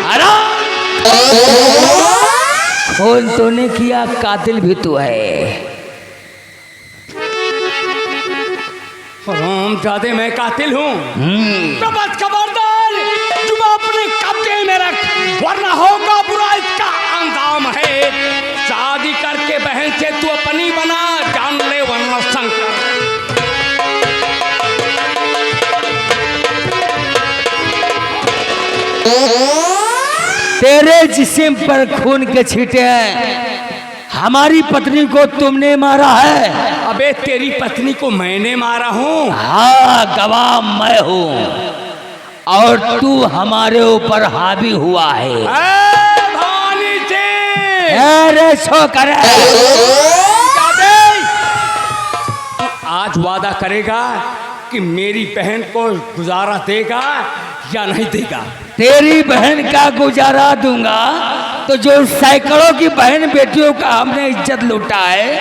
हराम, खून तूने किया, कातिल भी तू है। हराम जादे मैं कातिल हूँ तो बस खबरदार, तुम अपने कब्जे में रख, वरना होगा बुरा इसका अंजाम है। शादी करके बहन से तू अपनी बना, जान ले वरना शंकर। तेरे जिस्म पर खून के छींटे हैं, हमारी पत्नी को तुमने मारा है। अबे तेरी पत्नी को मैंने मारा हूँ? हाँ, गवाह मैं हूँ और तू हमारे ऊपर हावी हुआ है। भवानी जी, अरे सो करे। आज वादा करेगा कि मेरी बहन को गुजारा देगा या नहीं देगा? तेरी बहन का गुजारा दूंगा तो जो सैकड़ों की बहन बेटियों का हमने इज्जत लूटा है,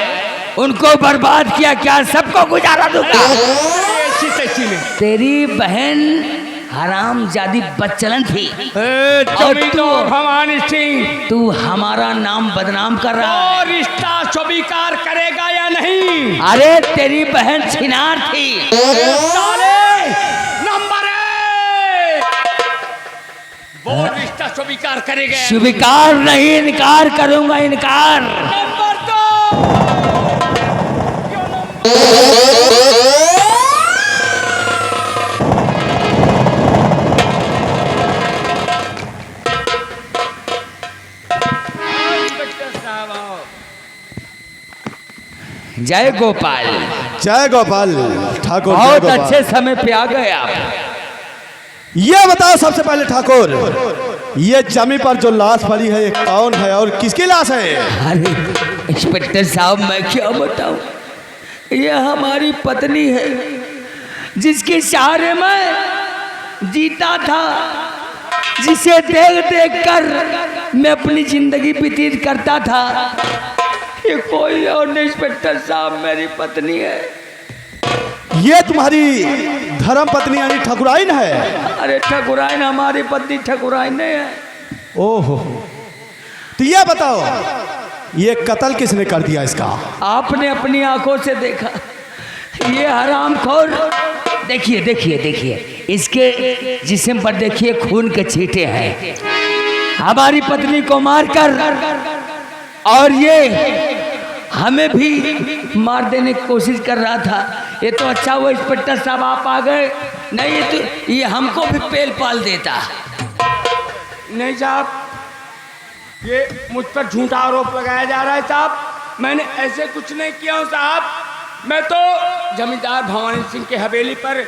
उनको बर्बाद किया, क्या सबको गुजारा दूंगा? ऐसी तैसी में तेरी बहन हरामजादी बच्चलन थी और तू भवानी सिंह, तू हमारा नाम बदनाम कर रहा है। और रिश्ता स्वीकार करेगा या नहीं? अरे तेरी बहन छिनार थी। साले, नंबर एक, वो रिश्ता स्वीकार करेगा? स्वीकार नहीं, इनकार करूंगा, इनकार। नंबर दो, जय गोपाल। जय गोपाल ठाकुर। बहुत जय गोपाल। अच्छे समय पे आ गए आप। ये बताओ सबसे पहले ठाकुर, ये जमी पर जो लाश पड़ी है ये कौन है और किसकी लाश है? अरे इंस्पेक्टर साहब, मैं क्या बताऊं, ये हमारी पत्नी है, जिसके सहारे मैं जीता था, जिसे देख देख कर मैं अपनी जिंदगी व्यतीत करता था। ये कोई और नहीं इंस्पेक्टर साहब, मेरी पत्नी है। ये तुम्हारी धर्म पत्नी यानी ठकुराइन है? अरे ठकुराइन, हमारी पत्नी ठकुराइन नहीं है। ओहो, तो ये बताओ ये कत्ल किसने कर दिया इसका? आपने अपनी आंखों से देखा, ये हरामखोर। देखिए देखिए देखिए, इसके जिस्म पर देखिए खून के छींटे हैं, हमारी पत्नी को मारकर, और ये हमें भी मार देने की कोशिश कर रहा था। ये तो अच्छा हुआ इंस्पेक्टर साहब आप आ गए, नहीं तो ये हमको भी पेल पाल देता। नहीं साहब, ये मुझ पर झूठा आरोप लगाया जा रहा है साहब। मैंने ऐसे कुछ नहीं किया हूँ साहब। मैं तो जमींदार भवानी सिंह के हवेली पर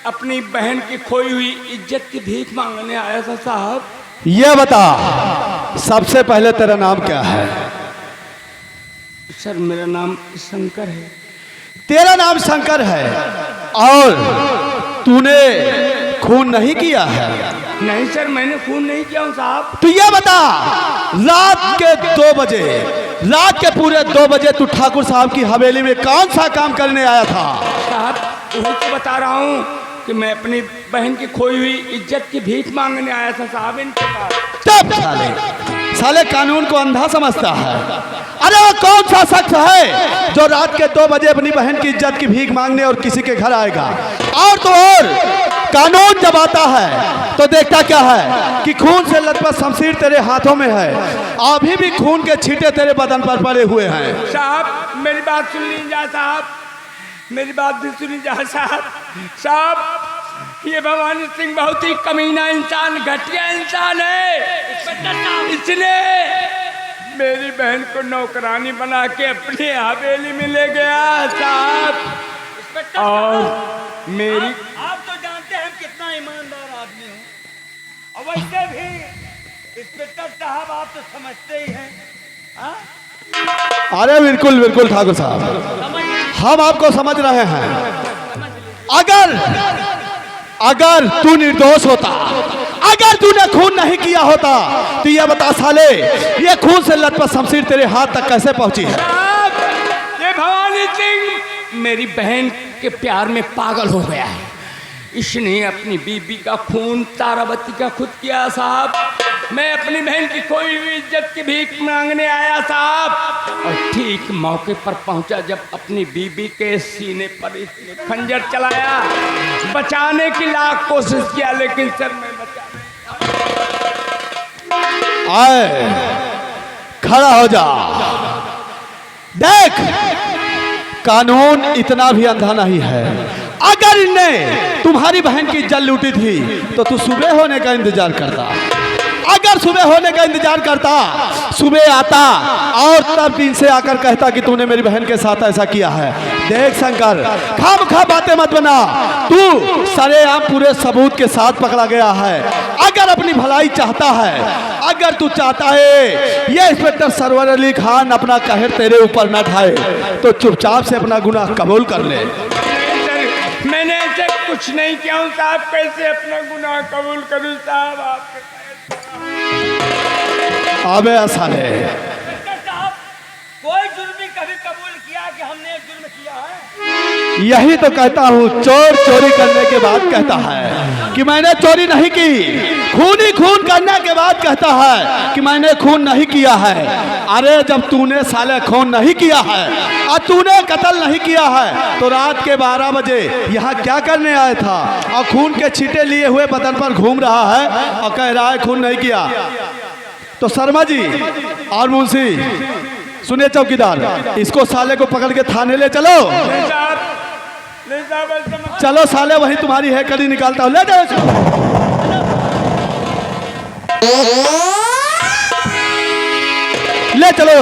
अपनी बहन की खोई हुई इज्जत की भीख मांगने आया था साहब। ये बता सबसे पहले तेरा नाम क्या है? सर मेरा नाम शंकर है। तेरा नाम शंकर है और तूने खून नहीं किया है? नहीं सर, मैंने खून नहीं किया हूँ साहब। तो ये बता, रात के 2 बजे, रात के पूरे 2 बजे तू ठाकुर साहब की हवेली में कौन सा काम करने आया था? साहब वही तो बता रहा हूँ कि मैं अपनी बहन की खोई हुई इज्जत की भीख मांगने आया था साहब इनके पास। तब साले कानून को अंधा समझता है। अरे वो कौन सा शख्स है जो रात के 2 बजे अपनी बहन की इज्जत की भीख मांगने और किसी के घर आएगा? और तो और कानून जब आता है तो देखता क्या है कि खून से लथपथ शमशीर तेरे हाथों में है, अभी भी खून के छींटे तेरे बदन पर पड़े हुए हैं। साहब मेरी बात सुन लीजिए साहब, मेरी बात भी सुनी जा साहब। साहब ये भवानी सिंह बहुत ही कमीना इंसान, घटिया इंसान है। इसने मेरी बहन को नौकरानी बना के अपनी हवेली में ले गया साहब। और मेरी आप तो जानते हैं कितना ईमानदार आदमी हूँ, और वैसे भी इंस्पेक्टर साहब आप तो समझते ही हैं। अरे बिल्कुल बिल्कुल ठाकुर साहब, हम आपको समझ रहे हैं। अगर तू निर्दोष होता, अगर तूने खून नहीं किया होता, तो ये बता साले, ये खून से लथपथ शमशीर तेरे हाथ तक कैसे पहुंची है? ये भवानी सिंह मेरी बहन के प्यार में पागल हो गया है। इसने अपनी बीबी का खून तारावती का खुद किया साहब। मैं अपनी बहन की कोई भी इज्जत की भीख मांगने आया साहब, और ठीक मौके पर पहुंचा जब अपनी बीबी के सीने पर इसने खंजर चलाया। बचाने की लाख कोशिश किया लेकिन सर मैं बचा आए, खड़ा हो जा। देख, कानून इतना भी अंधा नहीं है। अगर इनने तुम्हारी बहन की इज्जत लूटी थी तो तू सुबह होने का इंतजार करता। अगर सुबह होने का इंतजार करता, सुबह आता और तब इनसे आकर कहता कि तूने मेरी बहन के साथ ऐसा किया है। देख शंकर, खामखा बातें मत बना। तू सरेआम पूरे सबूत के साथ पकड़ा गया है। अगर अपनी भलाई चाहता है, अगर तू चाहता है ये इंस्पेक्टर सरवर अली खान अपना कहर तेरे ऊपर न ढाए, तो चुपचाप से अपना गुनाह कबूल कर ले। मैंने ऐसे कुछ नहीं किया हूँ साहब, कैसे अपना गुनाह कबूल करूँ साहब? आपके अबे साले, साहब कोई जुर्म कभी कबूल किया कि हमने एक जुर्म किया है? यही तो कहता हूँ, चोर चोरी करने के बाद कहता है कि मैंने चोरी नहीं की। खूनी खून करने के बाद कहता है कि मैंने खून नहीं किया है। अरे जब तूने साले खून नहीं किया है और तूने कत्ल नहीं किया है तो रात के 12 बजे यहाँ क्या करने आया था? और खून के छींटे लिए हुए बदन पर घूम रहा है और कह रहा है खून नहीं किया। तो शर्मा जी और मुंशी, सुनिए चौकीदार, इसको साले को पकड़ के थाने ले चलो। चलो साले, वही तुम्हारी है कड़ी निकालता हूँ, ले जाओ इसको। ले चलो,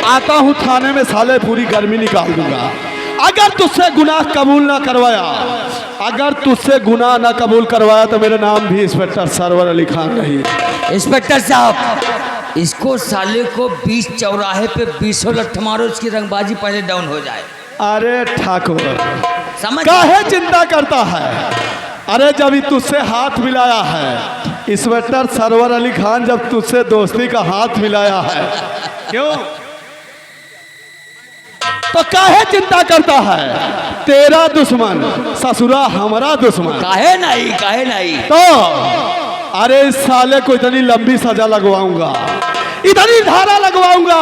आता हूँ थाने में, साले पूरी गर्मी निकाल दूंगा। अगर तुझसे गुनाह कबूल ना करवाया, अगर तुझसे गुनाह ना कबूल करवाया तो मेरा नाम भी इंस्पेक्टर सरवर अली खान नहीं। इंस्पेक्टर साहब, इसको साले को 20 चौराहे पे 20 लठ मारो, इसकी रंगबाजी पहले डाउन हो जाए। अरे ठाकुर, समझ काहे चिंता करता है? अरे जब ही तुझसे हाथ मिलाया है इंस्पेक्टर सरवर अली खान, जब तुझसे दोस्ती का हाथ मिलाया है, क्यों तो काहे चिंता करता है? तेरा दुश्मन ससुरा हमारा दुश्मन। काहे नहीं, काहे नहीं। तो अरे इस साले को इतनी लंबी सजा लगवाऊंगा, इतनी धारा लगवाऊंगा,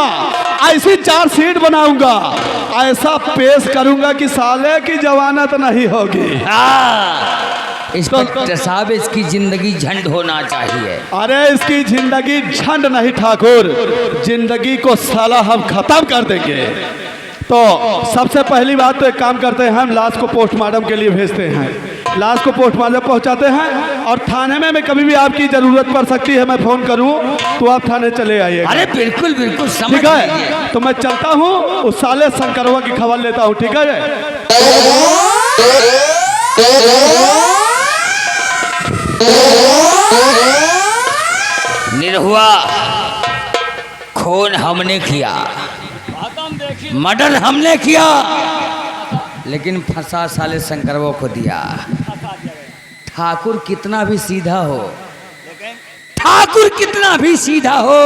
ऐसी चार्जशीट बनाऊंगा, ऐसा पेश करूंगा कि साले की जवानत नहीं होगी। इंस्पेक्टर साहब, इसकी जिंदगी झंड होना चाहिए। अरे इसकी जिंदगी झंड नहीं ठाकुर, जिंदगी को साला हम खत्म कर देंगे। तो सबसे पहली बात तो एक काम करते हैं, हम लाश को पोस्टमार्टम के लिए भेजते हैं। लाश को पोस्टमार्टम पहुंचाते हैं और थाने में कभी भी आपकी जरूरत पड़ सकती है, मैं फोन करूं तो आप थाने चले आइए। अरे बिल्कुल बिल्कुल, समझ ठीक है, तो मैं चलता हूं, उस साले शंकरवा की खबर लेता हूं। ठीक है, निरहुआ, खून हमने किया, मर्डर हमने किया, लेकिन फंसा साले शंकरवा को दिया। ठाकुर कितना भी सीधा हो, ठाकुर कितना भी सीधा हो,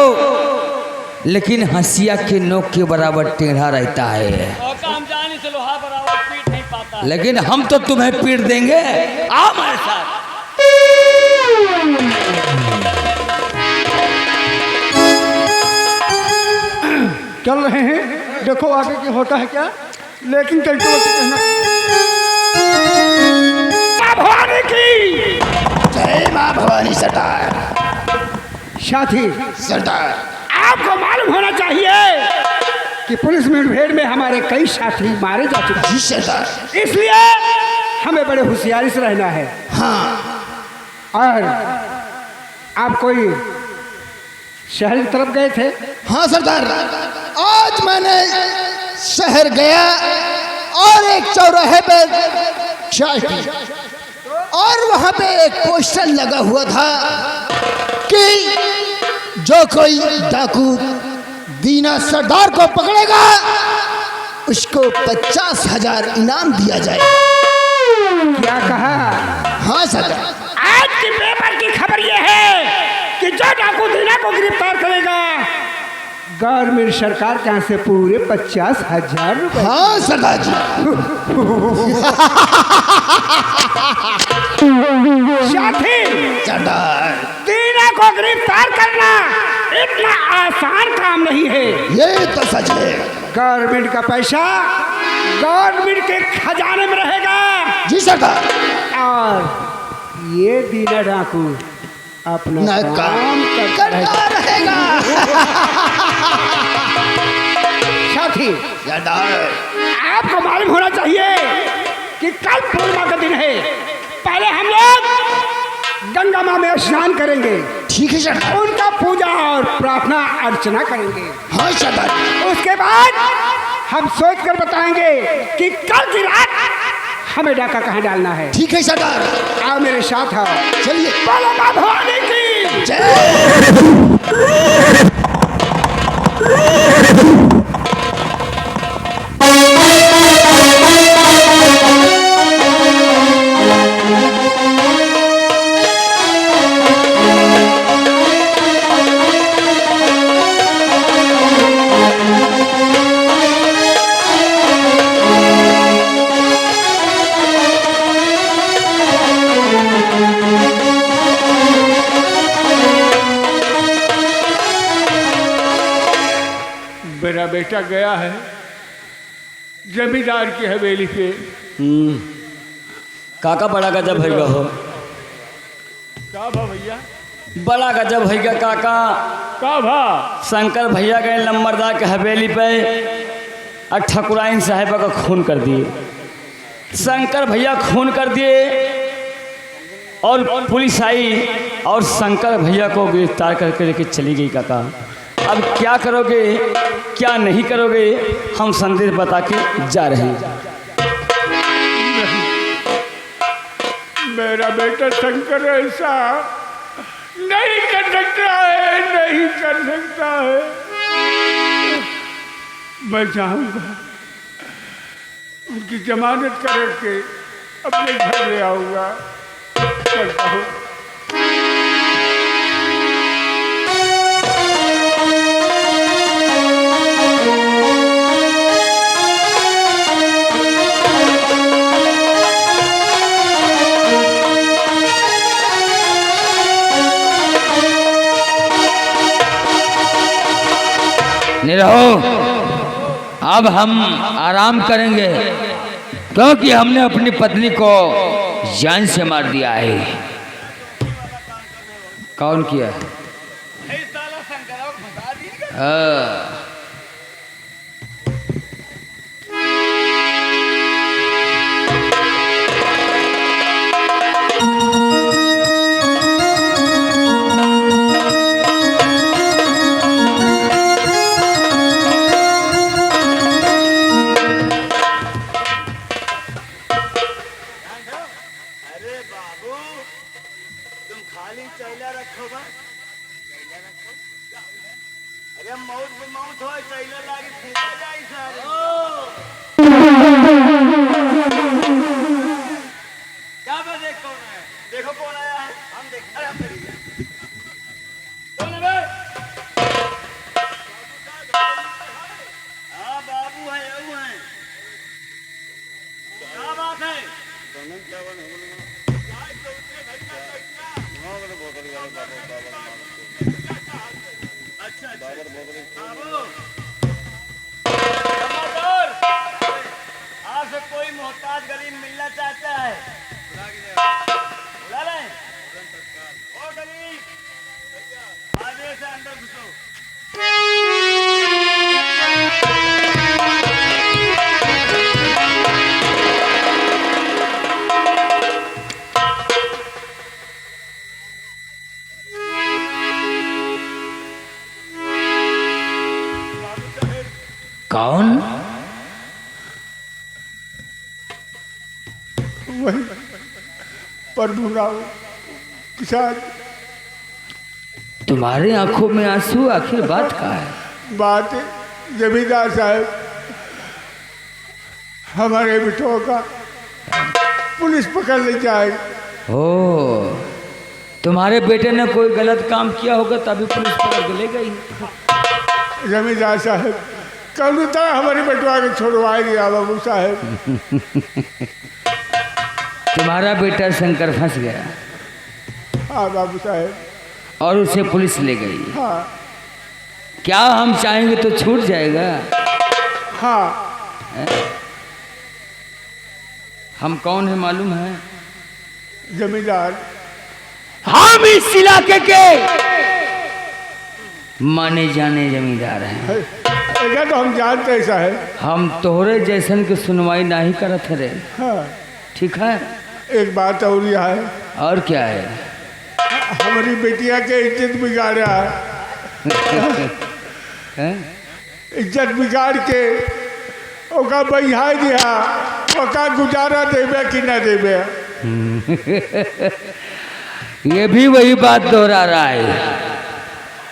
लेकिन हंसिया के नोक के बराबर टेढ़ा रहता है। हम जाने से लोहा बराबर पीट नहीं पाता। लेकिन हम तो तुम्हें पीट देंगे, आओ हमारे साथ। चल रहे हैं, देखो आगे की होता है क्या, लेकिन कल तो कहना भवानी की जय मां भवानी सरदार। साथी सरदार, आपको मालूम होना चाहिए कि पुलिस मुठभेड़ में हमारे कई साथी मारे जा चुके हैं। जी सरदार। इसलिए हमें बड़े होशियारी से रहना है। हाँ। और आप कोई शहर की तरफ गए थे? हाँ सरदार, आज मैंने शहर गया और एक चौराहे पे चाय पी, और वहां पे एक पोस्टर लगा हुआ था कि जो कोई डाकू दीना सरदार को पकड़ेगा उसको 50,000 इनाम दिया जाए। क्या कहा? हाँ सरदार। आज के पेपर की खबर यह है कि जो डाकू दीना को गिरफ्तार करेगा गवर्नमेंट सरकार के यहाँ से पूरे 50,000 रुपए। हाँ सरदार जी। साथी, सरदार तीनों को गिरफ्तार करना इतना आसान काम नहीं है। ये तो सच है। गवर्नमेंट का पैसा गवर्नमेंट के खजाने में रहेगा जी सरदार। और ये दीना डाकू अपना न काम करता करता रहेगा। साथी, सरदार आपको मालूम होना चाहिए कि कल पूर्णिमा का दिन है। पहले हम लोग गंगा माँ में स्नान करेंगे, ठीक है सरदार। उनका पूजा और प्रार्थना अर्चना करेंगे। हाँ सरदार। उसके बाद हम सोच कर बताएंगे कि कल की रात हमें डाका कहाँ डालना है। ठीक है सरदार। आओ मेरे साथ आओ। चलिए। बोलो माँ भवानी की जय। मेरा बेटा गया है जमींदार की हवेली पे। काका बड़ा गजब भैया हो, का भा भैया? बड़ा गजब भैया काका। का भा? शंकर भैया गए नंबरदार के हवेली पे और ठकुराइन साहिबा का खून कर दिए। शंकर भैया खून कर दिए और पुलिस आई और शंकर भैया को गिरफ्तार करके लेके चली गई काका। अब क्या करोगे क्या नहीं करोगे, हम संदेश बता के जा रहे हैं। मेरा बेटा शंकर ऐसा नहीं कर सकता है, नहीं कर सकता है। मैं चाहूँगा उनकी जमानत करके अपने घर ले आऊँगा। चलता हूँ। निरहो, अब हम आराम करेंगे क्योंकि हमने अपनी पत्नी को जान से मार दिया है। कौन किया? देखो कौन आया है। हम देखें। अरे हम देखेंगे। कौन है बे? हाँ बाबू है, यू है। क्या बात है? अच्छा बाबू आपसे कोई मोहताज गरीब मिलना चाहता है। बुला लें। ओ गरीब आगे से अंदर घुसो। कौन? वही प्रभुराव किसान। तुम्हारे आंखों में आंसू, आखिर बात का है? बात जमींदार साहब, हमारे बेटों का पुलिस पकड़ ले जाएगी। ओ, तुम्हारे बेटे ने कोई गलत काम किया होगा तभी पुलिस पकड़ के ले गई। जमींदार साहब कल तरह हमारे बटवा के छोड़वाए दिया बाबू साहब। तुम्हारा बेटा शंकर फंस गया हाँ बाबू साहब। और उसे पुलिस ले गई। हाँ क्या हम चाहेंगे तो छूट जाएगा? हाँ। हम कौन है मालूम है? जमींदार। हम इस इलाके के माने जाने जमींदार हैं। ऐसा तो हम जानते हैं साहब। हम तोहरे जैसन की सुनवाई नहीं करत रे। हाँ ठीक है। एक बात और यह है। और क्या है? हमारी बेटिया के इज्जत बिगाड़ा हैं? इज्जत बिगाड़ के ओका बहिहा दिया ओका गुजारा देवे कि न देवे। ये भी वही बात दोहरा रहा है।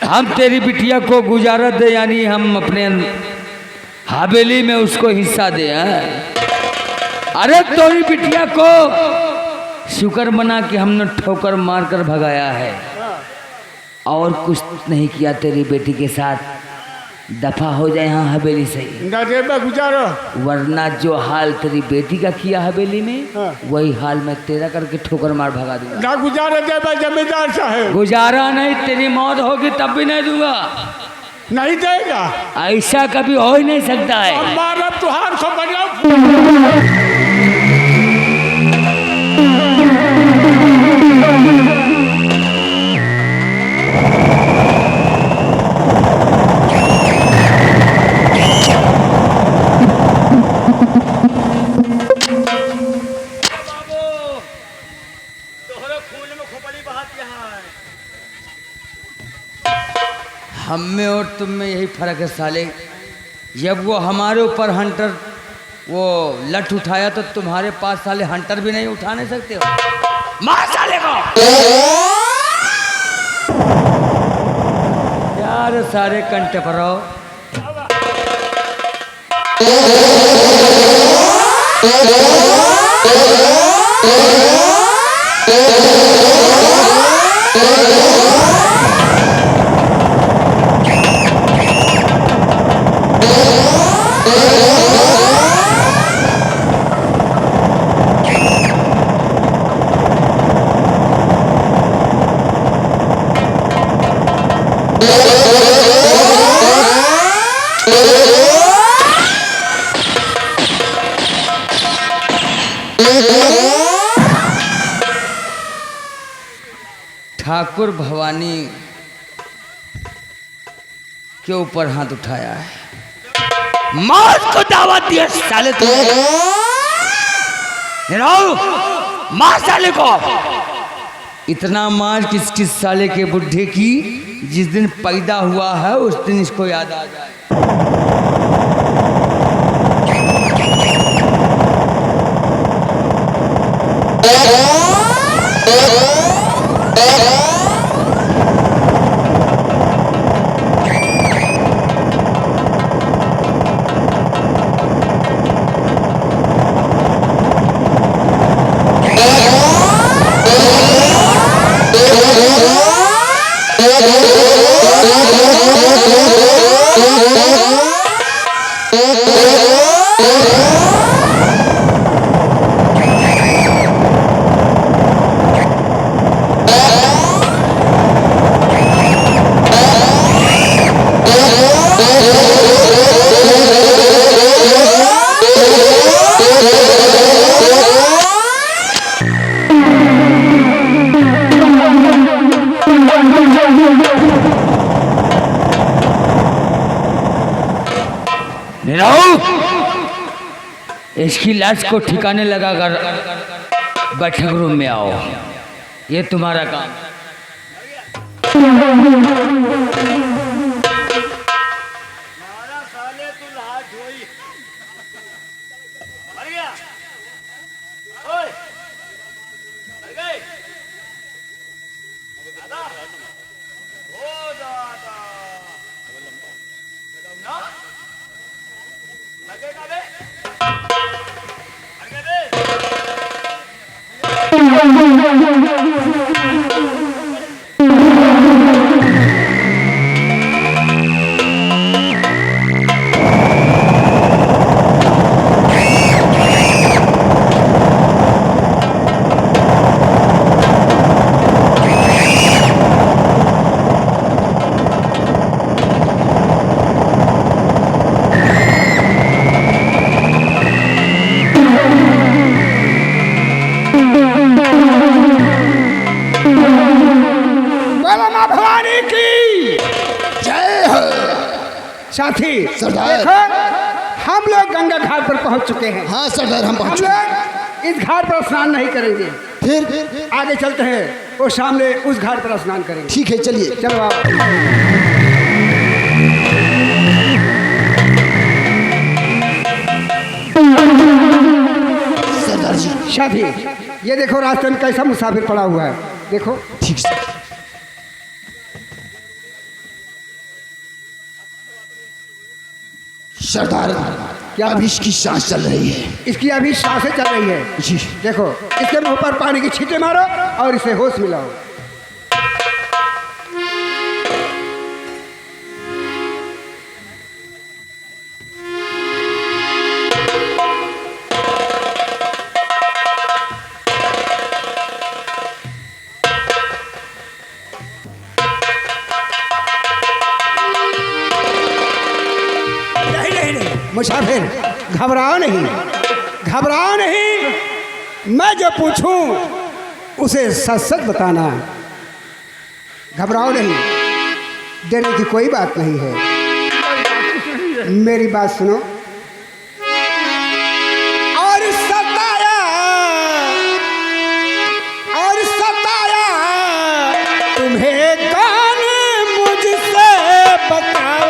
हम तेरी बिटिया को गुजारा दे यानी हम अपने हवेली में उसको हिस्सा दे। अरे तेरी बिटिया को शुक्र मना कि हमने ठोकर मार कर भगाया है और कुछ नहीं किया तेरी बेटी के साथ। दफा हो जाए यहाँ हवेली से न देवे गुजारो। वरना जो हाल तेरी बेटी का किया हवेली में हाँ। वही हाल मैं तेरा करके ठोकर मार भगा दूंगा। ना गुजारा देवे जमींदार साहब। गुजारा नहीं, तेरी मौत होगी तब भी नहीं दूंगा। नहीं देगा। ऐसा कभी हो ही नहीं सकता है। हमारा तुहार को बदलाव। हम में और तुम में यही फर्क है साले। जब वो हमारे ऊपर हंटर वो लठ उठाया तो तुम्हारे पास साले हंटर भी नहीं उठा नहीं सकते हो। मार साले को। यार सारे कंटे पर रहो। ठाकुर भवानी के ऊपर हाथ उठाया है। मौत को दावत दिया साले तुमने। मार साले को। इतना मार किस किस साले के बुढ़े की जिस दिन पैदा हुआ है उस दिन इसको याद आ जाए। इसकी लाश को ठिकाने लगाकर बैठक रूम में आओ। ये तुम्हारा काम। मारा साले तू लाश होई। मर गया। ओए मर गए। दादा ओ दादा ना लगेगा बे। भवानी की जय हो। साथी सरदार। देखो हम लोग गंगा घाट पर पहुंच चुके हैं। हाँ सरदार, हम हम पहुंच लोग इस घाट पर स्नान नहीं करेंगे, फिर आगे चलते हैं और सामने उस घाट पर स्नान करेंगे। ठीक है, चलिए। चलो आप। सरदार जी। साथी ये देखो रास्ते में कैसा मुसाफिर पड़ा हुआ है, देखो। ठीक से। सरदार, क्या? अब इसकी सांस चल रही है। इसकी अभी सांसें चल रही है। जी। देखो इसके मुंह पर पानी की छींटे मारो और इसे होश मिलाओ। मुसाफिर घबराओ नहीं, घबराओ नहीं, मैं जो पूछूं उसे सच सच बताना। घबराओ नहीं, डरने की कोई बात नहीं है। मेरी बात सुनो। और सताया तुम्हें कौन मुझसे बताओ।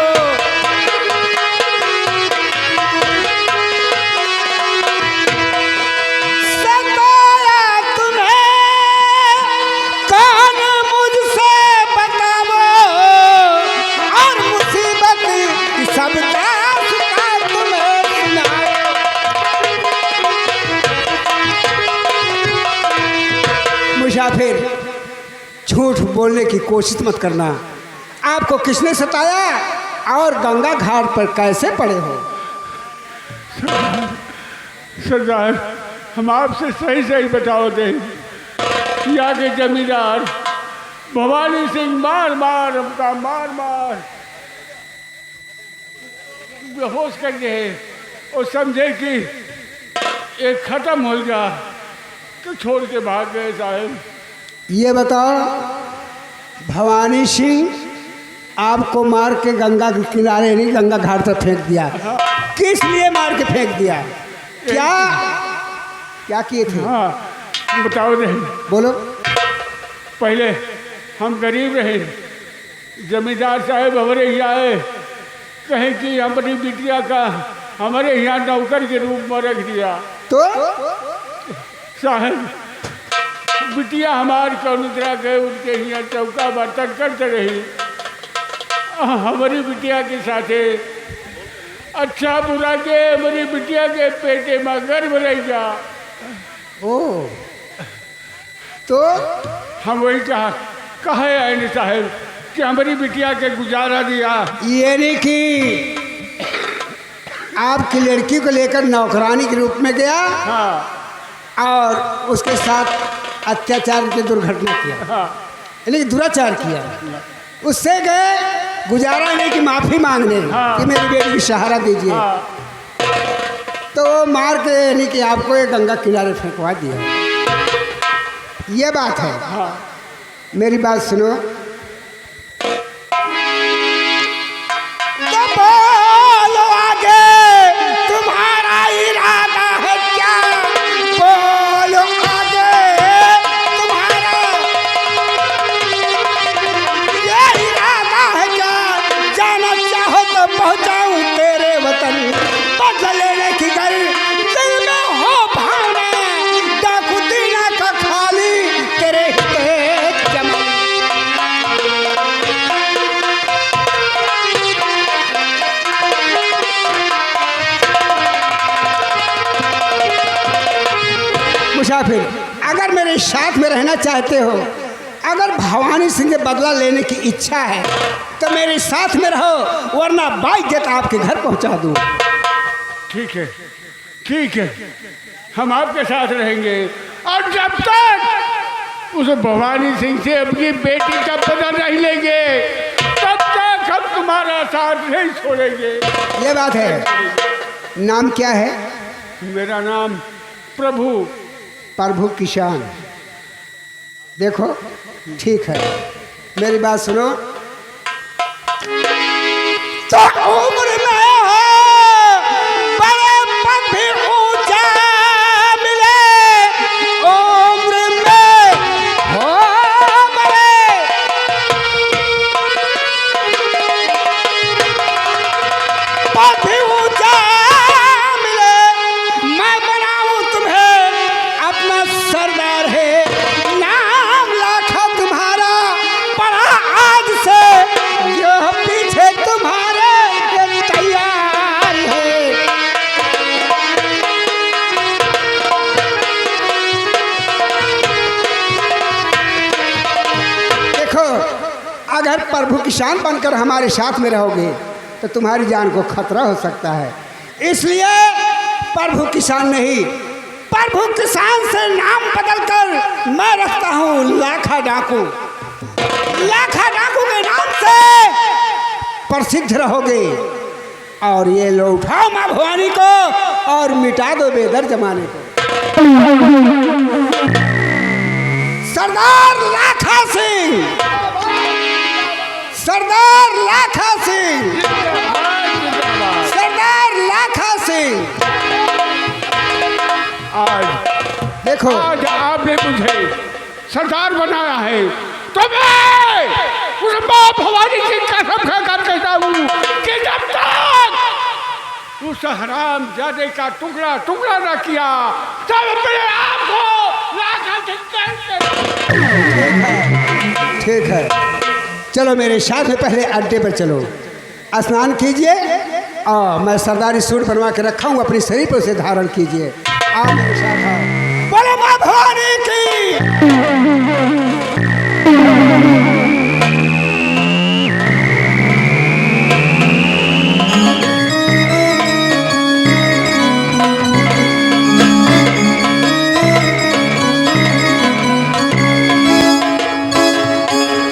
मुसाफिर झूठ बोलने की कोशिश मत करना। आपको किसने सताया और गंगा घाट पर कैसे पड़े हो? सरदार, हम आपसे सही सही बताओ दे। यहाँ के जमींदार भवानी सिंह मार मार हमका मार मार बेहोश कर गए और समझे कि एक खत्म हो गया तो छोड़ के भाग गए साहब। ये बताओ, भवानी सिंह आपको मार के गंगा के किनारे नहीं गंगा घाट पर फेंक दिया, किस लिए मार के फेंक दिया? क्या क्या किए थे? हाँ बताओ दे। बोलो। पहले हम गरीब रहे, जमींदार साहब हमारे यहाँ आए, कहें कि हमारी बिटिया का हमारे यहाँ नौकर के रूप में रख दिया। तो साहब बिटिया हमारी कौनुतरा गए, उनके यहाँ चौका बर्तन करते रही। हमारी बिटिया के साथे अच्छा बुरा के हमारी बिटिया के पेटे में गर्भ रहेगा। ओ तो हम वही कहे आए साहब कि हमारी बिटिया के गुजारा दिया। ये नहीं कि आपकी लड़की को लेकर नौकरानी के रूप में गया हाँ और उसके साथ अत्याचार की दुर्घटना किया, हाँ यानी कि दुराचार किया। उससे गए गुजारा नहीं कि माफ़ी मांगने हाँ। कि मेरी बेटी की सहारा दीजिए, हाँ तो वो मार के यानी कि आपको ये गंगा किनारे फेंकवा दिया। ये बात है। हाँ मेरी बात सुनो। तो बोलो आगे तुम्हारा इरादा है क्या? बोलो आगे तुम्हारा ये इरादा है क्या? जाना चाहो तो पहुंचाऊं तेरे वतन, बदला लेने की गल दिल में हो भावना, डाकू दीना का खाली तेरे हित जमा। मुसाफिर, अगर मेरे साथ में रहना चाहते हो, अगर भवानी सिंह से बदला लेने की इच्छा है तो मेरे साथ में रहो, वरना बाइज्जत आपके घर पहुंचा दूं। ठीक है, ठीक है, हम आपके साथ रहेंगे और जब तक उस भवानी सिंह से अपनी बेटी का पता नहीं लेंगे तब तक हम तुम्हारा साथ नहीं छोड़ेंगे। ये बात है। नाम क्या है? मेरा नाम प्रभु। प्रभु किसान। देखो ठीक है, मेरी बात सुनो। तो उम्र में हो बड़े पद भी ऊंचा मिले, उम्र में हो बड़े पद भी ऊंचा मिले, मैं बनाऊं तुम्हें अपना सरदार है, नाम लाखा तुम्हारा पड़ा आज से, जो पीछे तुम्हारे तैयार है। देखो, अगर प्रभु किसान बनकर हमारे साथ में रहोगे तो तुम्हारी जान को खतरा हो सकता है, इसलिए प्रभु किसान नहीं, प्रभु किसान से नाम बदलकर मैं रखता हूँ लाखा डाकू। लाखा डाकू के नाम से प्रसिद्ध रहोगे, और ये लो उठाओ माँ भवानी को और मिटा दो बेदर जमाने को। सरदार लाखा सिंह, सरदार लाखा सिंह, सरदार लाखा सिंह। आज देखो, आज आपने मुझे सरदार बनाया है, तो मैं उस माँ भवानी की कसम खाकर कहता हूँ कि जब तक उस हराम जादे का टुकड़ा टुकड़ा न किया तब अपने आप को लाखा ठीक है, चलो मेरे साथ में पहले अड्डे पर चलो, स्नान कीजिए और मैं सरदारी सूट बनवा के रखा हूँ, अपनी शरीर पर उसे धारण कीजिए। आप मेरे साथ आओ। बोलो माँ भवानी की।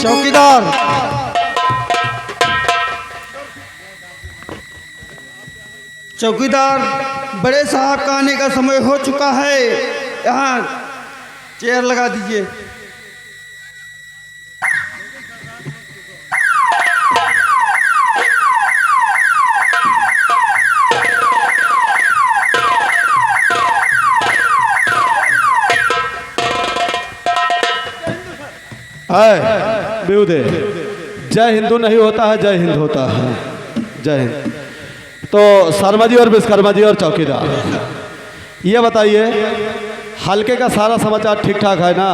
चौकीदार, चौकीदार, बड़े साहब का आने का समय हो चुका है, यहाँ चेयर लगा दीजिए। है बेउदे, जय हिंदू नहीं होता है, जय हिंद होता है, जय हिंद। तो शर्मा जी और विश्वकर्मा जी और चौकीदार, ये बताइए हल्के का सारा समाचार ठीक ठाक है ना?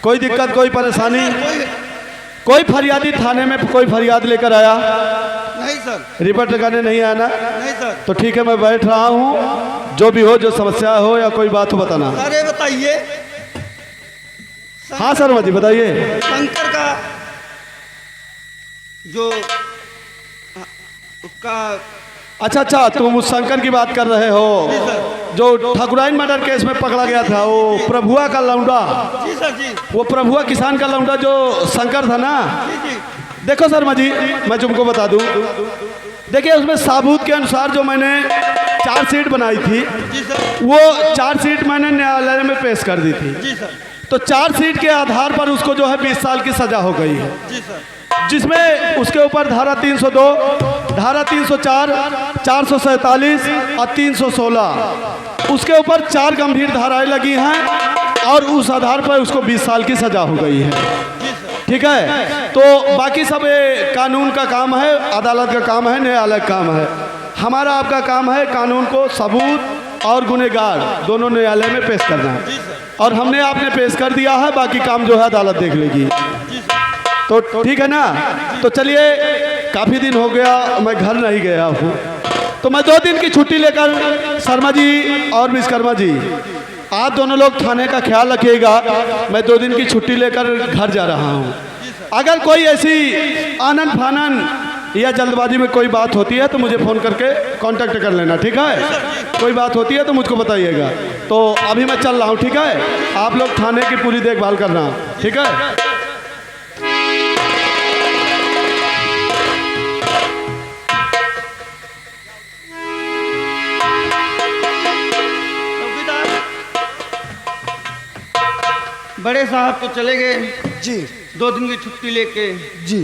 कोई दिक्कत, कोई परेशानी? कोई फरियादी थाने में कोई फरियाद लेकर आया? नहीं सर। रिपोर्ट लगाने नहीं आया ना? नहीं सर। तो ठीक है, मैं बैठ रहा हूँ, जो भी हो, जो समस्या हो या कोई बात हो बताना। अरे बताइए। हाँ शर्मा जी बताइए। शंकर का जो उसका, अच्छा, तुम उस शंकर की बात कर रहे हो जो ठाकुराइन मर्डर केस में पकड़ा गया था, वो प्रभुआ का लौंडा? जी सर जी। वो प्रभुआ किसान का लौंडा जो शंकर था ना? जी जी। देखो शर्मा जी, मैं तुमको बता दूं, देखिए उसमें साबूत के अनुसार जो मैंने चार्जशीट बनाई थी, जी सर। वो चार्जशीट मैंने न्यायालय में पेश कर दी थी। जी सर। तो चार्जशीट के आधार पर उसको जो है 20 साल की सजा हो गई है, जी सर। जिसमें उसके ऊपर धारा 302, धारा 304, 447 और 316 उसके ऊपर 4 गंभीर धाराएं लगी हैं, और उस आधार पर उसको 20 साल की सजा हो गई है। ठीक है, तो बाकी सब ये कानून का काम है, अदालत का काम है, न्यायालय का काम है। हमारा आपका काम है कानून को सबूत और गुनहगार दोनों न्यायालय में पेश करना, और हमने आपने पेश कर दिया है, बाकी काम जो है अदालत देख लेगी। तो ठीक है ना? तो चलिए, काफ़ी दिन हो गया मैं घर नहीं गया हूँ, तो मैं 2 दिन की छुट्टी लेकर, शर्मा जी और विश्वकर्मा जी आप दोनों लोग थाने का ख्याल रखिएगा, मैं 2 दिन की छुट्टी लेकर घर जा रहा हूँ। अगर कोई ऐसी आनन फानन या जल्दबाजी में कोई बात होती है तो मुझे फ़ोन करके कांटेक्ट कर लेना, ठीक है? कोई बात होती है तो मुझको बताइएगा। तो अभी मैं चल रहा हूँ, ठीक है? आप लोग थाने की पूरी देखभाल करना, ठीक है? बड़े साहब तो चले गए जी 2 दिन की छुट्टी लेके। जी।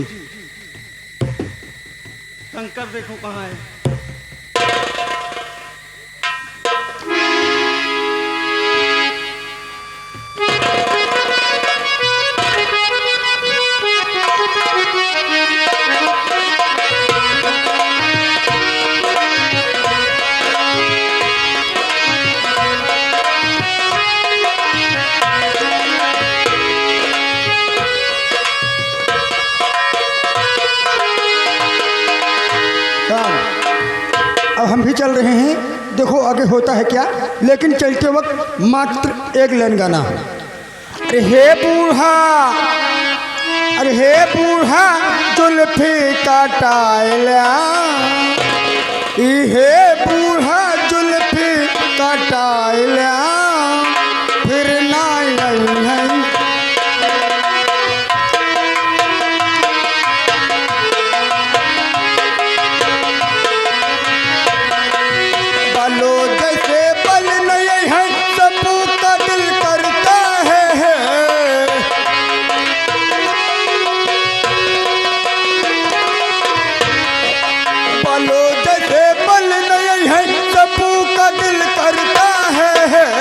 शंकर देखो कहाँ है। अब हम भी चल रहे हैं, देखो आगे होता है क्या। लेकिन चलते वक्त मात्र एक लाइन गाना। अरे हे बूढ़ा, अरे हे बूढ़ा जुल्फी काटाइला, हे बूढ़ा जुल्फी काटाइला, फिर ना आई है। बालो जैसे बल नहीं है, सबू का दिल करता है। बालो जैसे बल नहीं है, सबू का दिल करता है।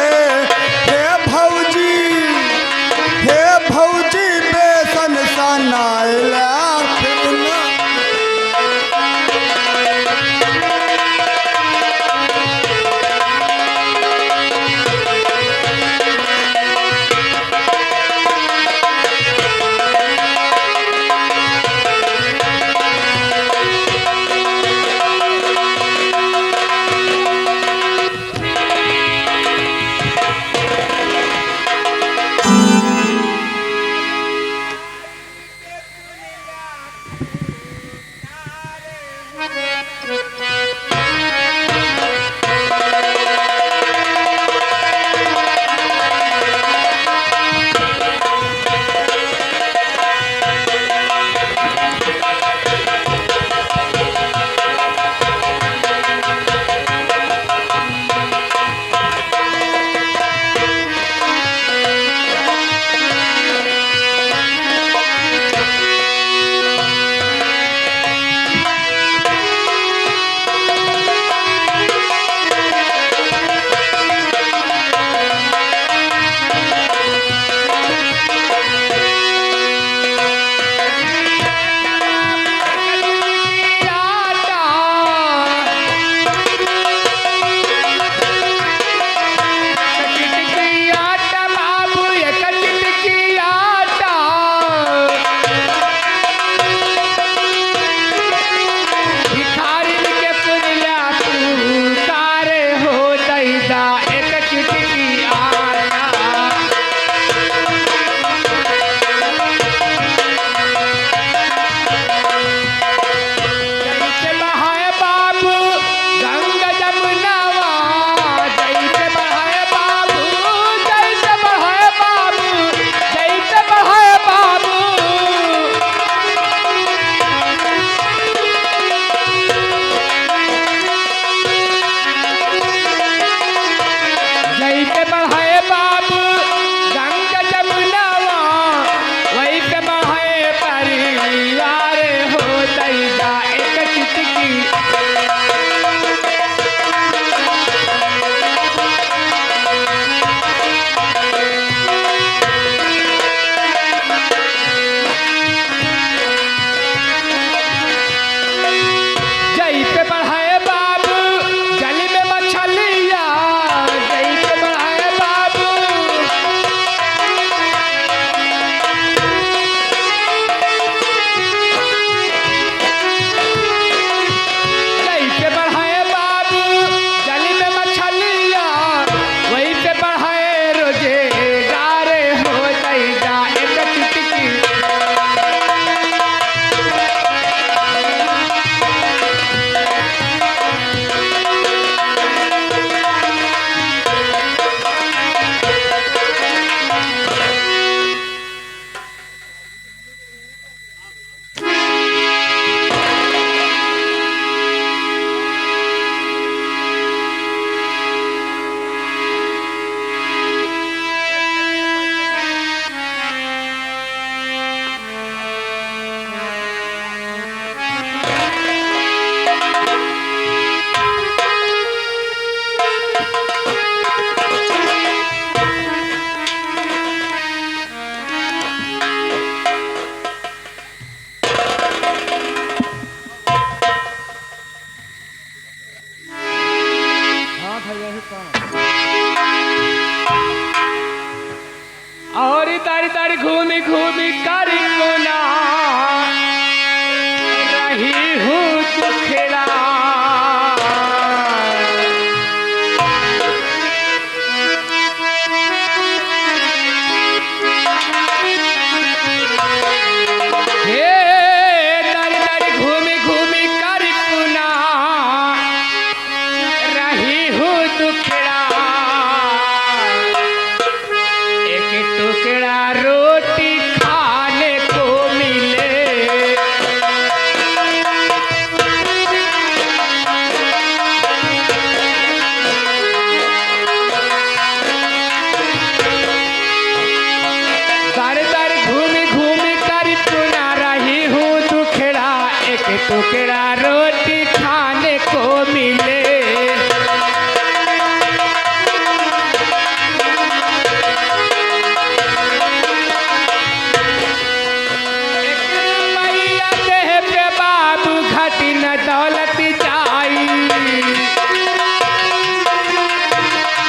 एक टुकड़ा रोटी खाने को मिले।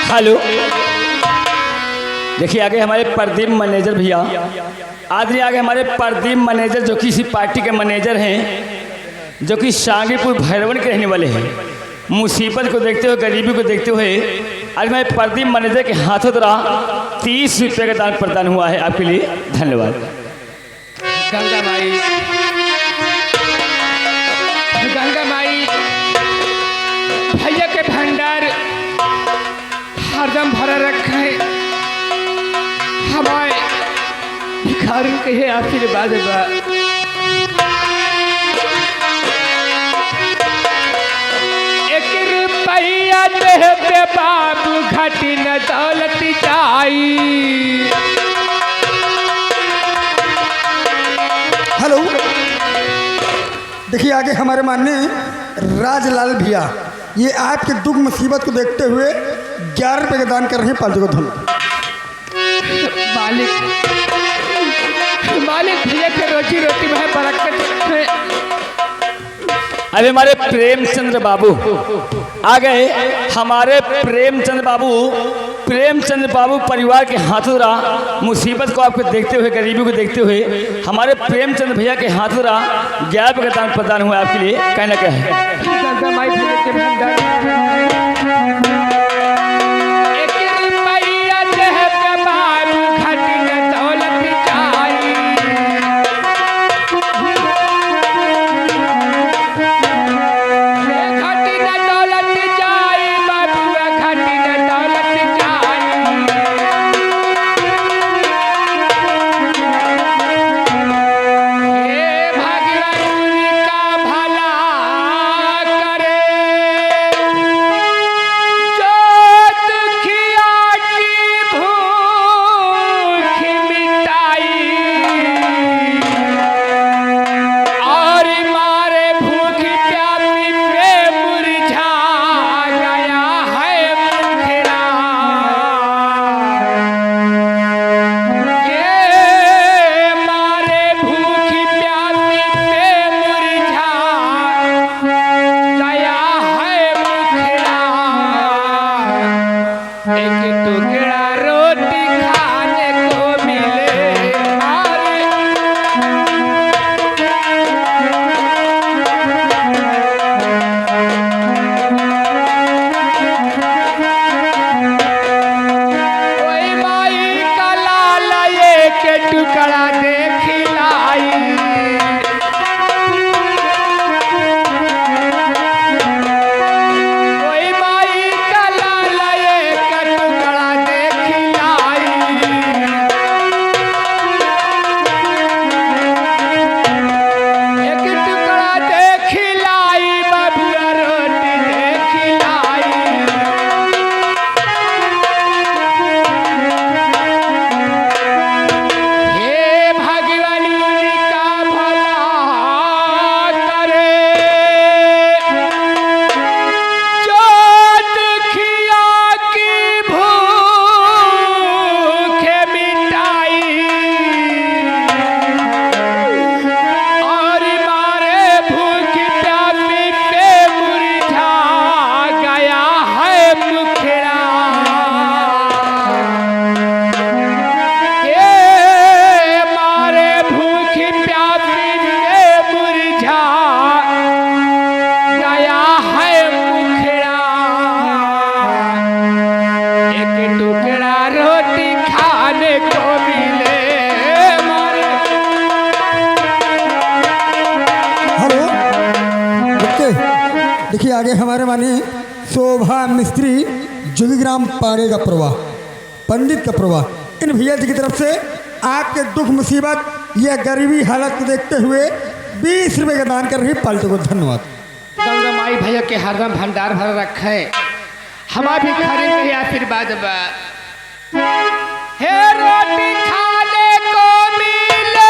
हेलो, देखिए आगे हमारे प्रदीप मैनेजर भैया, आदमी आगे हमारे प्रदीप मैनेजर जो कि इसी पार्टी के मैनेजर हैं, जो कि शांगीपुर भैरवन के रहने वाले हैं। मुसीबत को देखते हुए, गरीबी को देखते हुए आज हमारे प्रदीप मैनेजर के हाथों द्वारा 30 रुपये का दान प्रदान हुआ है। आपके लिए धन्यवाद। गंगा माई, गंगा माई, भैया के भंडार हरदम भरा रखा है। हमारे भिखारी के है आशीर्वाद बा। एक रुपया दे दे बाबू, घटी न दौलत जाई। हेलो, देखिए आगे हमारे माननीय राजलाल भैया, ये आपके दुख मुसीबत को देखते हुए 11 रुपये का दान कर रहे हैं। 5 को धन्यवाद। मालिक, मालिक भैया के रोजी रोटी में बरकत है। अभी हमारे प्रेमचंद्र बाबू आ गए। हमारे प्रेमचंद्र बाबू परिवार के हाथों द्वारा मुसीबत को आपको देखते हुए, गरीबी को देखते हुए हमारे प्रेमचंद्र भैया के हाथों द्वारा 11 रुपये का दान प्रदान हुआ। आपके लिए कहना क्या है? देखिए आगे हमारे माने शोभा मिस्त्री जोगीग्राम पाड़े का प्रवाह, पंडित का प्रवाह, इन भैया जी की तरफ से आपके दुख मुसीबत या गरीबी हालत को देखते हुए 20 रुपये का दान कर रही पाल्टो को धन्यवाद। गंगा माई भैया के हरदम भंडार भर रखा है, हमारा भी खरीद के आशीर्वाद बा। हे रोटी खाने को मिले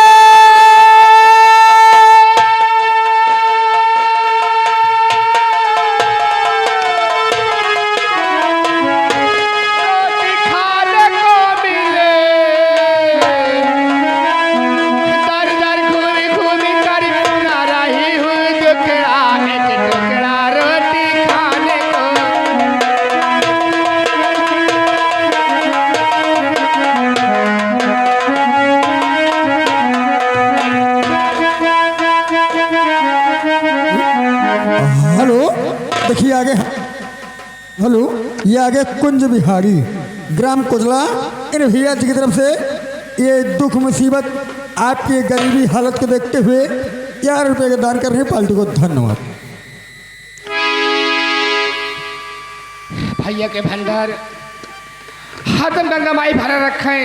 देखिए आगे, हेलो, ये आगे कुंज बिहारी ग्राम कुजला, इन भैया जी की तरफ से ये दुख मुसीबत आपकी गरीबी हालत को देखते हुए 11 रुपये का दान कर रहे हैं पार्टी को। धन्यवाद। भैया के भंडार हाथम गंगा माई भरा रखे,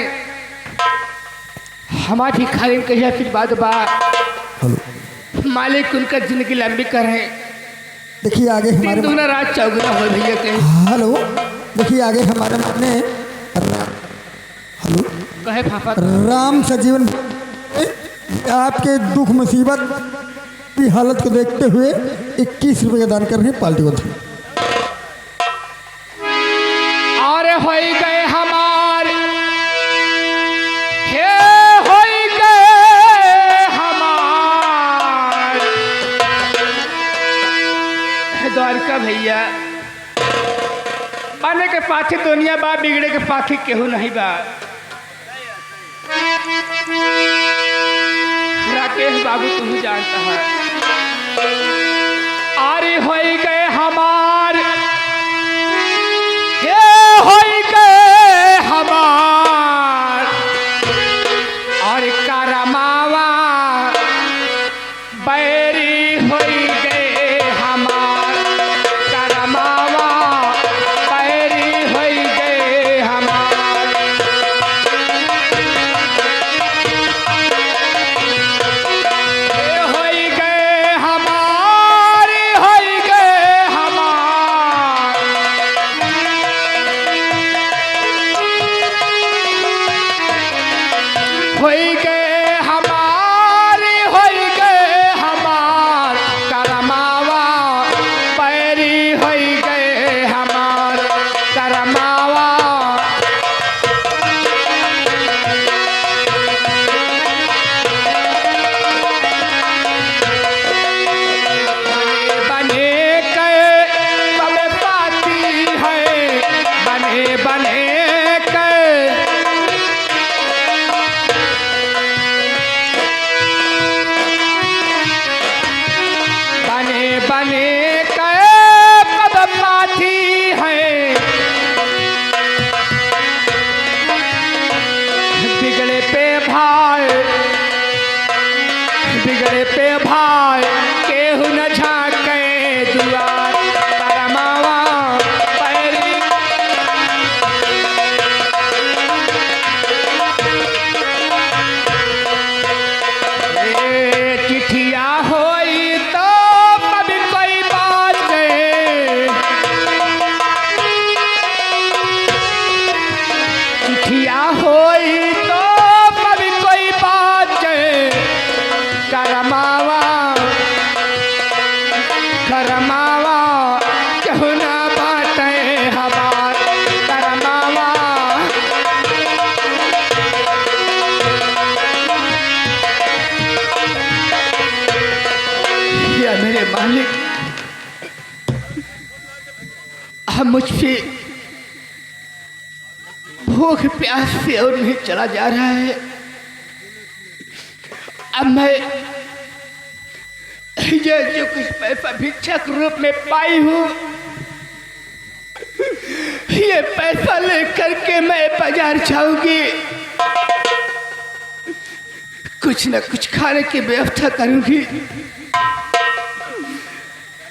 हमारी भिखारी कहिया फिर बाद मालिक उनका जिंदगी लंबी करें। देखिए आगे हमारे दुगना रात चौगुना हो भैया के। हेलो, देखिए आगे हमारे मन में हेलो कहे पापा राम सजीवन आपके दुख मुसीबत की हालत को देखते हुए 21 रुपये का दान कर रहे हैं पार्टी को। और हो गए हमारे, हे हो गए हमारे द्वारका भैया, बने के पाछे दुनिया बा, बिगड़े के पाछे केहू नहीं बा। राकेश बाबू तुम जानता है। अरे हो गए हमार, हे हो गए हमार, और करमावा बैरी हो गए हमार, करमावा बैरी हो गए हमार। हे हो गए हमार, हो गए हमार, हो गए हमारे, हो गए हमार, करमावा पैरी हो गए हमार, करमावा। बने बने के सब पाती है, बने बने के बने बने के पद पाथी है, बिगड़े पे भाई, बिगड़े पे भाई केहू न झाके दुआर, करमावा पैरी। चिट्ठिया होई तो कभी कोई बात नहीं, चिट्ठिया होई तो कभी कोई बात नहीं, करमावा करमावा केहू ना बाटे हमार, करमावा। या मेरे मालिक, अब मुझ पे भूख प्यास से और नहीं चला जा रहा है। अब मैं ये जो कुछ पैसा भिक्षक रूप में पाई हूँ, ये पैसा लेकर के मैं बाजार जाऊंगी, कुछ न कुछ खाने की व्यवस्था करूंगी।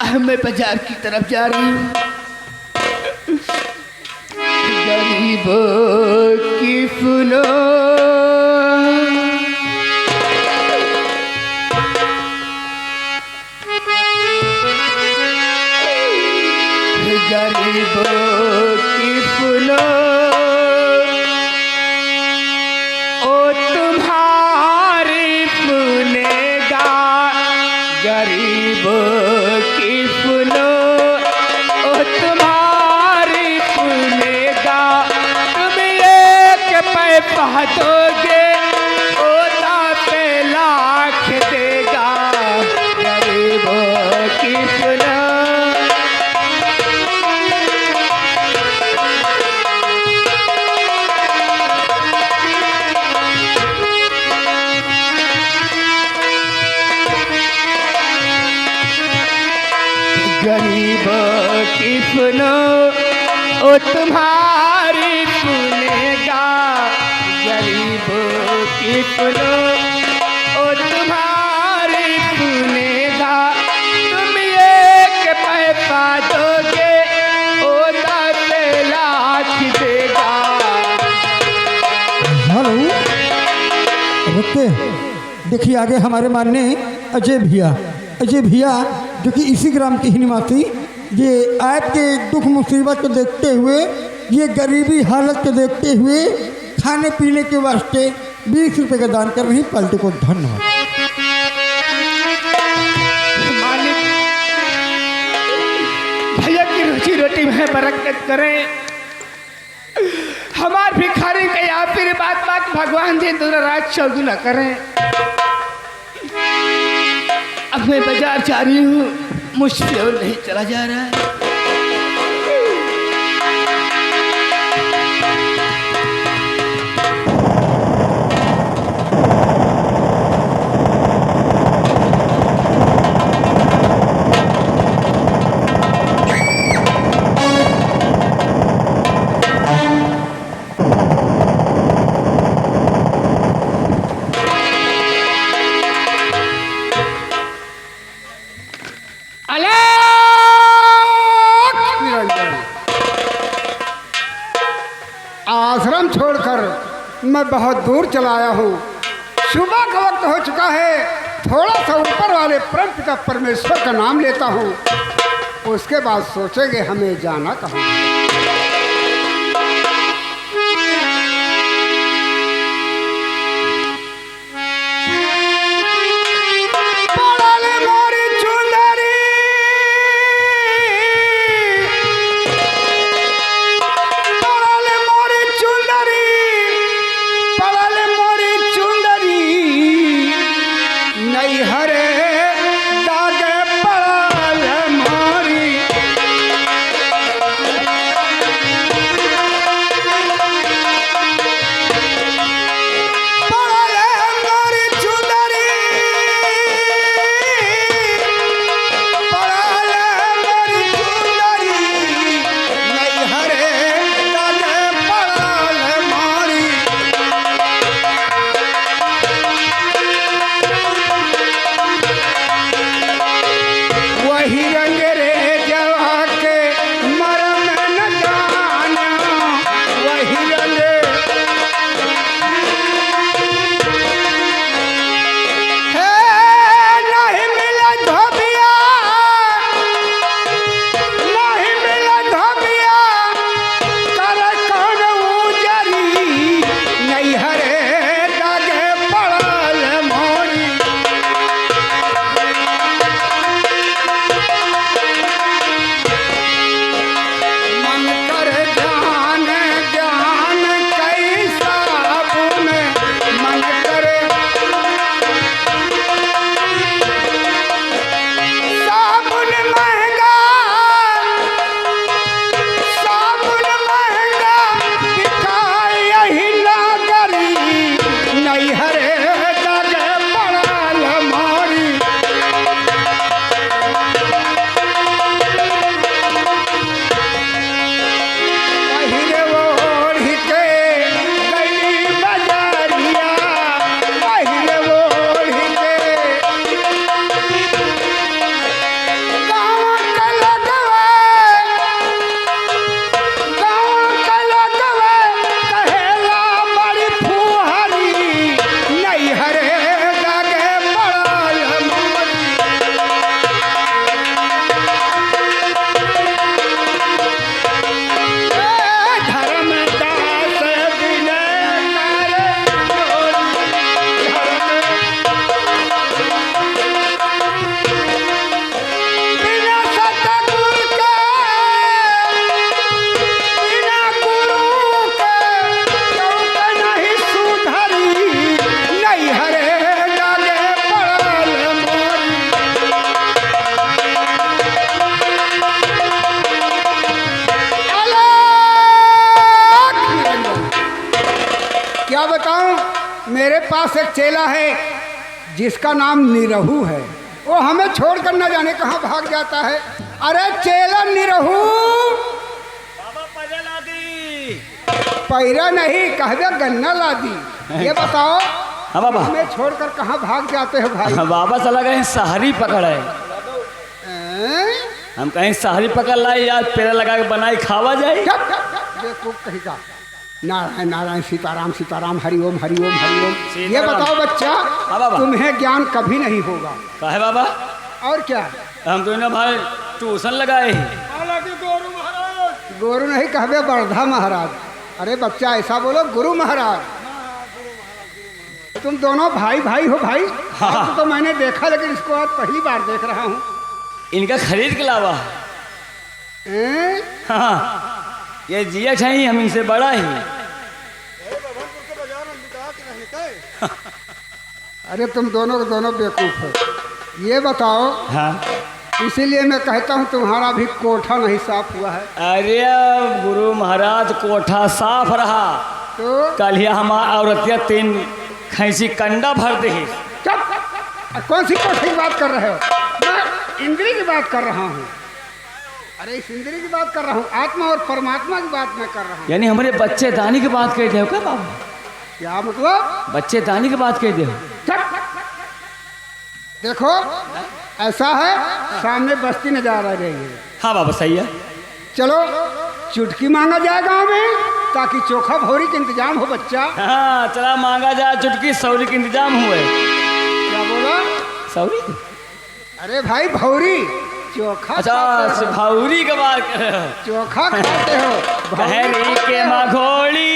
अब मैं बाजार की तरफ जा रही हूँ। गरीबों की सुनो, गरीबों की सुनो, ओ तुम्हारी सुनेगा, गरीबों की सुनो, ओ तुम्हारी सुनेगा, तुम एक पैसा दोगे, ओदा पे लाख देगा, गरीबों की सुनो। गरीबों की सुनो ओ तुम्हारी सुनेगा, गरीबों की सुनो ओ तुम्हारी सुनेगा, तुम एक पैसा दोगे ओ 10 लाख देगा। हेलो, रुकते देखिए आगे हमारे मानने अजय भैया जो कि इसी ग्राम के ही निवासी, ये आपके दुख मुसीबत को देखते हुए, ये गरीबी हालत को देखते हुए खाने पीने के वास्ते 20 रुपए का दान कर रही। पार्टी को धन्यवाद। मालिक भैया की रोजी रोटी में बरकत करें, हमार भिखारी का यहाँ फिर बात भगवान जी दोनों रात चौगुना करें। अब मैं बाजार जा रही हूँ, मुझसे और नहीं चला जा रहा है। आश्रम छोड़कर मैं बहुत दूर चला आया हूँ। सुबह का वक्त हो चुका है, थोड़ा सा ऊपर वाले परमपिता परमेश्वर का नाम लेता हूँ, उसके बाद सोचेंगे हमें जाना कहाँ। क्या बताऊं, मेरे पास एक चेला है जिसका नाम निरहू है। वो हमें छोड़कर न जाने कहाँ भाग जाता है। अरे चेलन निरहू बाबा पैदल ला दी। पैरा नहीं कहबे गन्ना ला दी। ये बताओ हाँ बाबा। हमें छोड़कर कहाँ भाग जाते हो भाई? हाँ बाबा चला गए शहरी पकड़ है। हैं? हम कहीं शहरी पकड़ लाए या पेड़ लगा के बनाई खावा जाए। बेवकूफ कहीं का। नारायण नारायण सीताराम सीताराम हरिओम हरिओम हरिओम। ये सीताराम। बताओ बच्चा, हाँ बाबा। तुम्हें ज्ञान कभी नहीं होगा। काहे बाबा? और क्या? हम दोनों भाई ट्यूशन लगाए हैं। हालांकि गोरू महाराज गुरु नहीं कहबे वर्धा महाराज। अरे बच्चा ऐसा बोलो गुरु महाराज। तुम दोनों भाई भाई हो भाई? आपको तो मैंने देखा लेकिन इसको आज पहली बार देख रहा हूँ। इनका खरीद के लावा। हैं? हाँ ये जिया चाहिए हम इनसे बड़ा ही। अरे तुम दोनों के दोनों बेवकूफ हो। ये बताओ, हाँ इसीलिए मैं कहता हूँ तुम्हारा भी कोठा नहीं साफ हुआ है। अरे गुरु महाराज कोठा साफ रहा। तो कल ही हमारा औरतिया 3 खैसी कंडा भर दे। चुप! कौन सी कोठी की बात कर रहे हो? मैं इंद्री की बात कर रहा हूँ। अरे इस इंद्री की बात कर रहा हूँ, आत्मा और परमात्मा की बात मैं कर रहा हूँ। यानी हमारे बच्चे दानी की बात कहते हो क्या बाबा? क्या मतलब? बच्चे दानी की बात कहते हो? चुप! देखो ऐसा है, सामने बस्ती नजर आ रही है। हाँ बाबा सही है। चलो चुटकी मांगा जाए गाँव में ताकि चोखा भौरी का इंतजाम हो बच्चा। हाँ चला मांगा जाए चुटकी सौरी के इंतजाम हुए। क्या बोला? सौरी? अरे भाई भौरी चोखा अच्छा खाते हो। भौरी का बात कर रहे हो। चोखा खाते हो। बहरी के मघोड़ी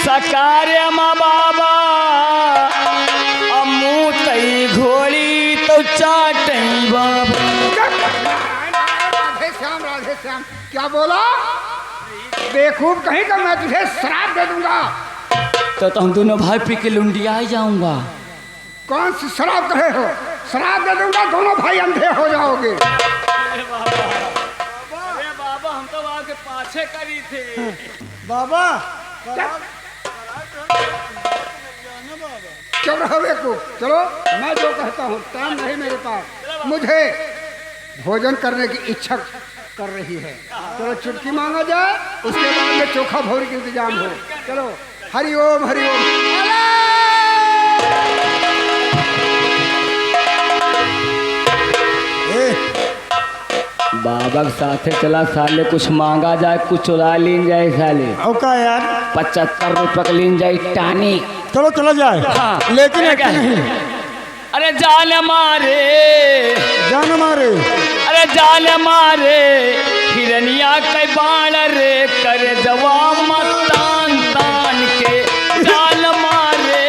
सकार्य मा बाबा अम्मू तई घोड़ी तो चाटई बाबा। राधे श्याम क्या बोला? बेवकूफ कहीं का, मैं तुझे शराब दे दूंगा। तो हम दोनों भाई पी के लुंडिया जाऊंगा। कौन सी शराब कहे हो? शराब दे दूंगा, दोनों भाई अंधे हो जाओगे। अरे बाबा हम तो आके पाछे करी थे। बाबा चुप रहो बेवकूफ। चलो मैं जो कहता हूँ, टाइम नहीं मेरे पास, मुझे भोजन करने की इच्छा कर रही है। चलो चुटकी मांगा जाए, उसके बाद में चोखा भौरी का इंतजाम हो। चलो हरिओम हरिओम। बाबा के साथे चला साले, कुछ मांगा जाए, कुछ चुरा लीन जाए साले। औका यार 75 रुपये का लीन जाए टानी। चलो चला जाए। हाँ। लेकिन है एक क्या? नहीं अरे जान मारे, जान मारे। अरे जान मारे हिरनिया के बाण रे कर जवाब तान तान के जान मारे।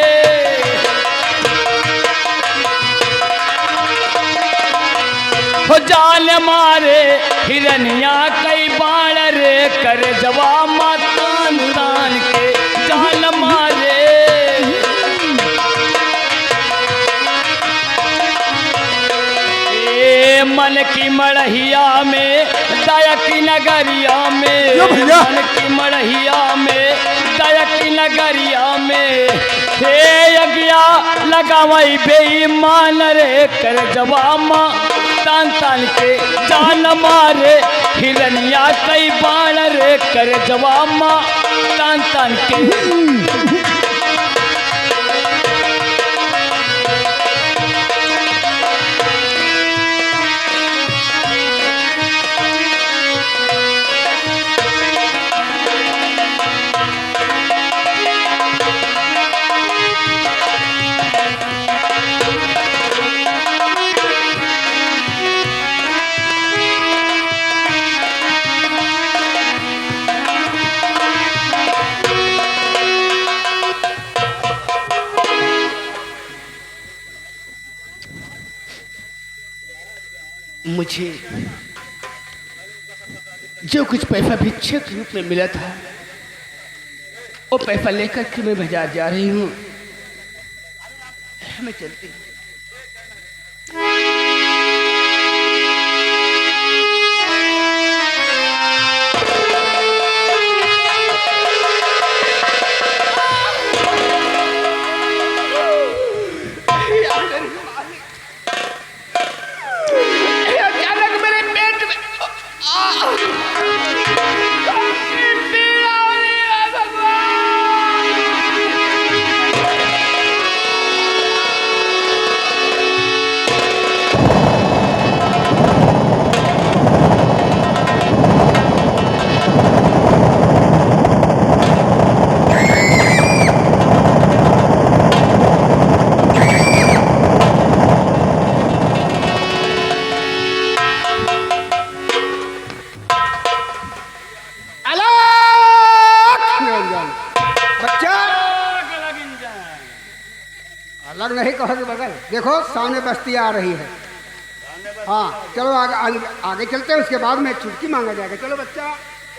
हो जान मारे हिरनिया के बाण रे कर जवाब तान तान के जान मारे। मन की मड़हिया में दया की नगरिया में, मन की मड़हिया में दया की नगरिया में हे यज्ञा लगावई बेईमान रे कर जवामा तान तान के जान मारे हिरनिया कई बाण रे कर जवामा तान तान के। मुझे जो कुछ पैसा भिक्षक के रूप में मिला था, वो पैसा लेकर के मैं बाजार जा रही हूँ। मैं चलती हूँ। अचानक मेरे कहो कि बगल देखो सामने बस्ती आ रही है। हाँ चलो आगे आगे, आगे चलते हैं, उसके बाद में चुटकी मांगा जाएगा। चलो बच्चा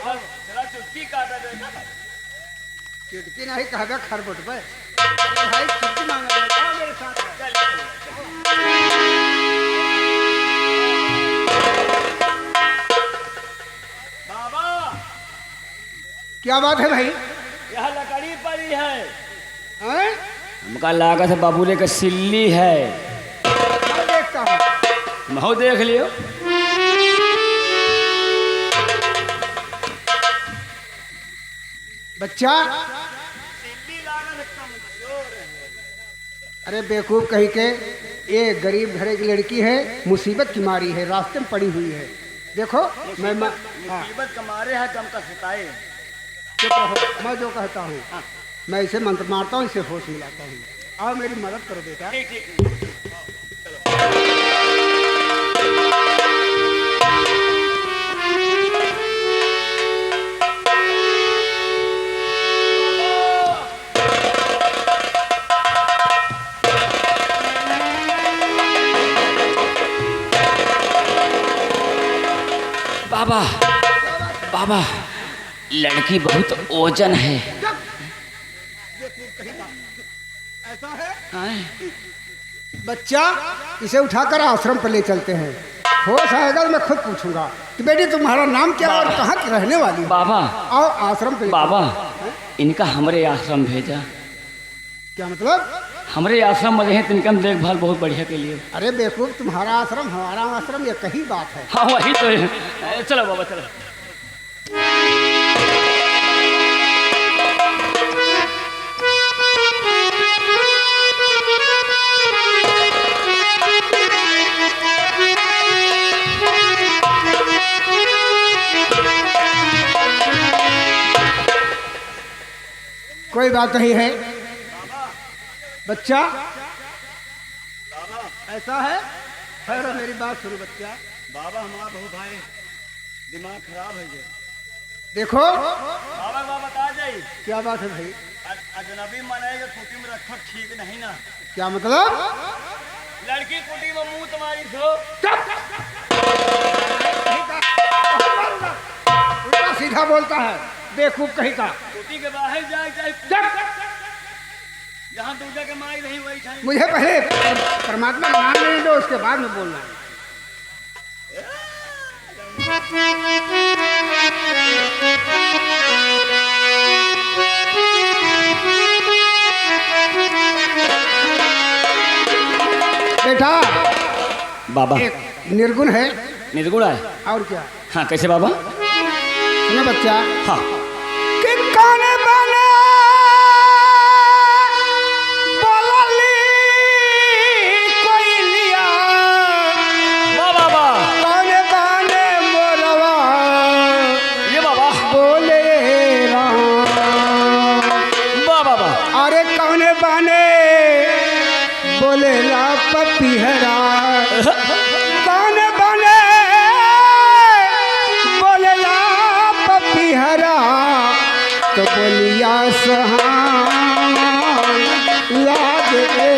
जरा चुटकी काटा देगा। चुटकी नहीं कहा खरबुट पे भाई, चुटकी मांगा जाएगा। आओ मेरे साथ बाबा क्या बात है भाई? यह लकड़ी पड़ी है। हैं? हमका लागत है बाबूरे का सिल्ली है। मैं देखता हूँ। महू देख लियो। बच्चा अरे बेवकूफ कहीं के, ये गरीब घरे की लड़की है, मुसीबत की मारी है, रास्ते में पड़ी हुई है। देखो मैं मुसीबत कमारे है कम का सताए। चुप रहो, मैं जो कहता हूँ मैं इसे मंत्र मारता हूँ, इसे होश मिलाता हूँ। आओ मेरी मदद करो बेटा। ठीक ठीक। बाबा बाबा लड़की बहुत ओजन है। ऐसा है आए। बच्चा, इसे उठाकर आश्रम पर ले चलते हैं। होश आएगा तो मैं खुद पूछूंगा कि बेटी तुम्हारा नाम क्या और कहाँ की रहने वाली? बाबा आओ आश्रम पे। बाबा इनका हमरे आश्रम भेजा। क्या मतलब? हमरे आश्रम में रहे तो इनका देखभाल बहुत बढ़िया के लिए। अरे बेवकूफ, तुम्हारा आश्रम हमारा आश्रम ये कही बात है। हाँ वही तो है। चलो बाबा चलो। कोई बात नहीं है बच्चा। ऐसा है? खैर मेरी बात सुनो बच्चा। बाबा हमारा बहुत भाई दिमाग खराब है ये। देखो बाबा बाबा बता जाइए क्या बात है भाई? अजनबी मनाएगा कुटी में रखो ठीक नहीं ना। क्या मतलब? लड़की कुटी में मुंह तुम्हारी सो। उल्टा सीधा बोलता है, बेवकूफ कहीं का। कुटी के बाहर जाए जाए जहाँ दूसरे के माई नहीं वही ठाई। मुझे पहले परमात्मा का नाम लेने दो, उसके बाद में बोलना है। बेटा बाबा एक निर्गुण है। निर्गुण है? और क्या? हाँ कैसे बाबा? सुनो बच्चा। हाँ। कि कौन बने बोलली कोई लिया, बाबा कौन बने मोरवा ये बाबा बोले राम। बाबा अरे कौन बने बोले ला पपीहरा, कौन बने बोले ला पपीहरा, तो बोलिया सहान लागे।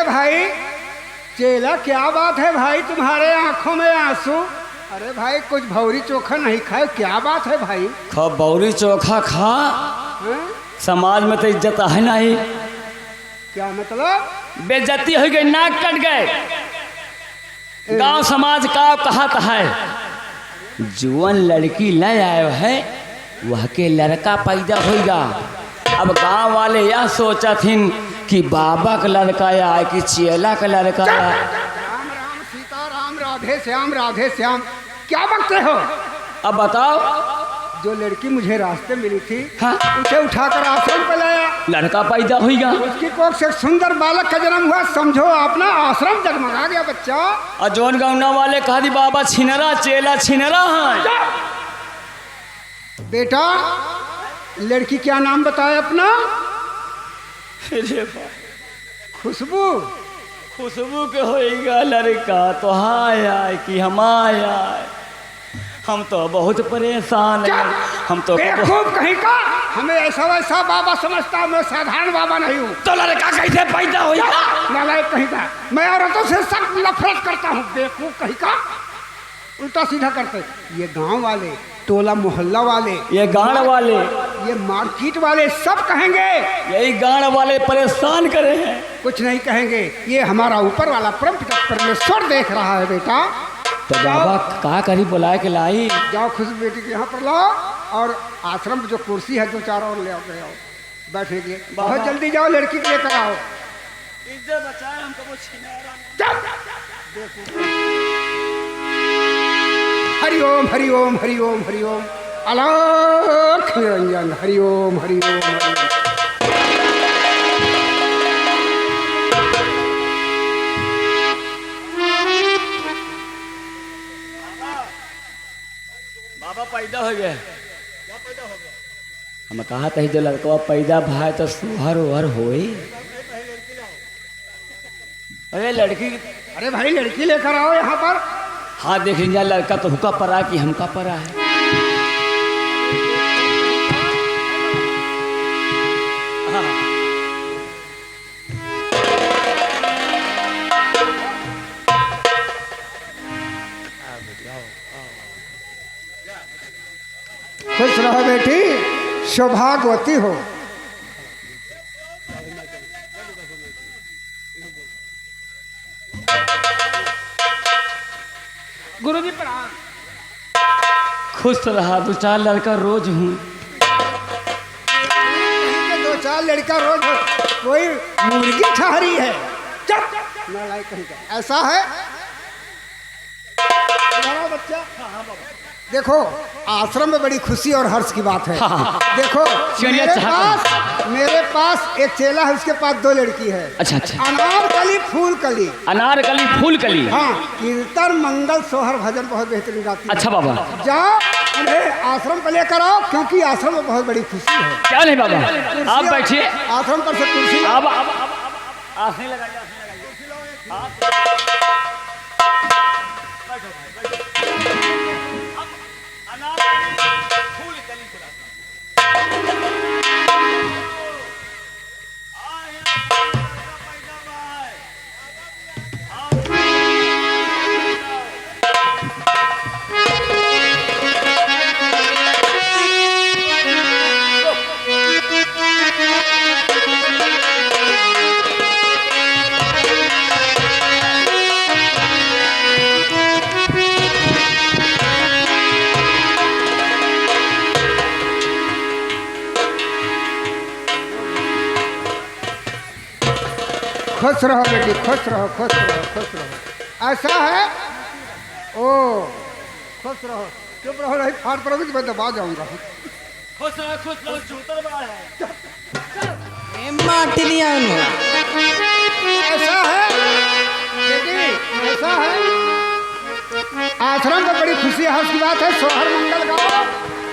भाई चेला, क्या बात है भाई, तुम्हारे आंखों में आंसू? अरे भाई कुछ भौरी चोखा नहीं खाए, क्या बात है भाई? बौरी चोखा खा, समाज में तो इज्जत है नहीं। क्या मतलब? बेइज्जती हो गई, नाक कट गए, गांव समाज का कहत है जुआन लड़की ले आयो है वह के लड़का पैदा होगा। अब गांव वाले यह सोचा थिन कि बाबा का लड़का या कि चेला का लड़का या। राम राम सीता राम, राधे श्याम राधे श्याम, क्या बकते हो? अब बताओ। जो लड़की मुझे रास्ते मिली थी, हाँ? उसे उठाकर आश्रम पे लाया, लड़का पैदा होगा। उसकी कोख से सुंदर बालक का जन्म हुआ, समझो अपना आश्रम जगमगा गया बच्चा। और जोन गाँव वाले कहा दी बाबा छिनरा चेला छिनरा है। बेटा लड़की क्या नाम बताया अपना? खुशबू। खुशबू के होएगा लड़का तो हाया कि हम आया, हम तो बहुत परेशान हैं। हम तो बेवकूफ कहीं का, हमें ऐसा वैसा बाबा समझता हूँ, मैं साधारण बाबा नहीं हूँ। तो लड़का कैसे पैदा होगा? नालायक कहीं का, मैं औरतों से सख्त नफरत करता हूँ। बेवकूफ कहीं का, उल्टा सीधा करते। ये गांव वाले, टोला मोहल्ला वाले, ये गांव वाले, ये मार्केट वाले सब कहेंगे, यही गांव वाले परेशान करे हैं। कुछ नहीं कहेंगे, ये हमारा ऊपर वाला परम पिता परमेश्वर देख रहा है। बेटा तो बाबा का करी बुलाए के लाई? जाओ खुशबू बेटी के यहाँ पर लाओ, और आश्रम में जो कुर्सी है दो चार और ले आओ, बैठेंगे। बहुत जल्दी जाओ, लड़की के लेकर आओ। इज्जत बचाए हमको वो छिनारा। हरि ओम हरि ओम हरि ओम हरि ओम, अलख निरंजन, हरि ओम हरि ओम हरि ओम। बाबा पैदा हो गया। हम कहा था जो लड़का पैदा भाई तो सुहर उहर होए। अरे लड़की, अरे भाई लड़की लेकर आओ यहाँ पर। हाँ देख लीजिए, लड़का तो हुका परा कि हमका परा है। हाँ। खुश रहो बेटी, सौभाग्यवती हो। गुरुजी प्रणाम। खुश रहा, दो चार लड़का रोज हूँ। दो चार लड़का रोज हो, कोई मुर्गी ठहरी है? चुप, नालायक कहीं का। ऐसा है बच्चा। देखो आश्रम में बड़ी खुशी और हर्ष की बात है। देखो मेरे पास एक चेला है, उसके पास दो लड़की है। अच्छा अच्छा। अनारकली फूलकली। अनारकली फूलकली। हाँ, कीर्तन मंगल सोहर भजन बहुत बेहतरीन गाती है। अच्छा बाबा, जाओ उन्हें आश्रम पर लेकर आओ, क्योंकि आश्रम में बहुत बड़ी खुशी है। क्या नहीं बाबा, आप बैठिए। आश्रम पर से कुर्सी अब आसने लगाइए, खुश रहो बेटी, खुश रहो खुश रहो खुश रहो। ऐसा है, ओ खुश रहो, चुप रहो, नहीं फाड़ पड़ोगी तो मैं दबा जाऊंगा। खुश रहो, चूतर बड़ा है। ऐसा है बेटी, ऐसा है। आश्रम में बड़ी खुशी हर्ष की बात है। सोहर मंगल गाओ,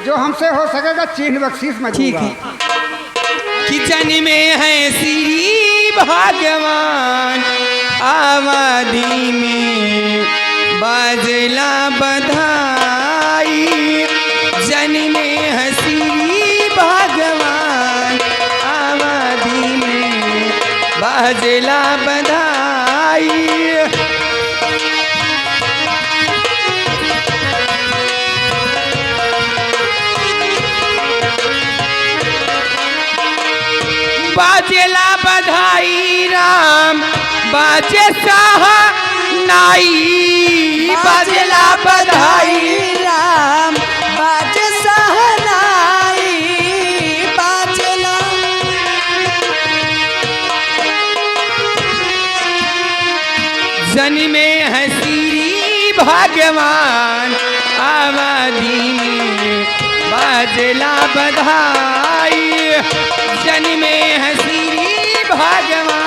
जो हमसे हो सकेगा चिन्ह बख्शीश में दूंगा। किचन में है श्री भगवान, आबादी में बाजला बधाई, जन में है श्री भगवान, आबादी में बाजला बधाई। बाजेला बधाई राम बाजे सहनाई बाजेला बधाई राम बाजे सहनाई बाजेला जन में है श्री भगवान आबादी में बाजेला बधाई जन में है श्री भगवान।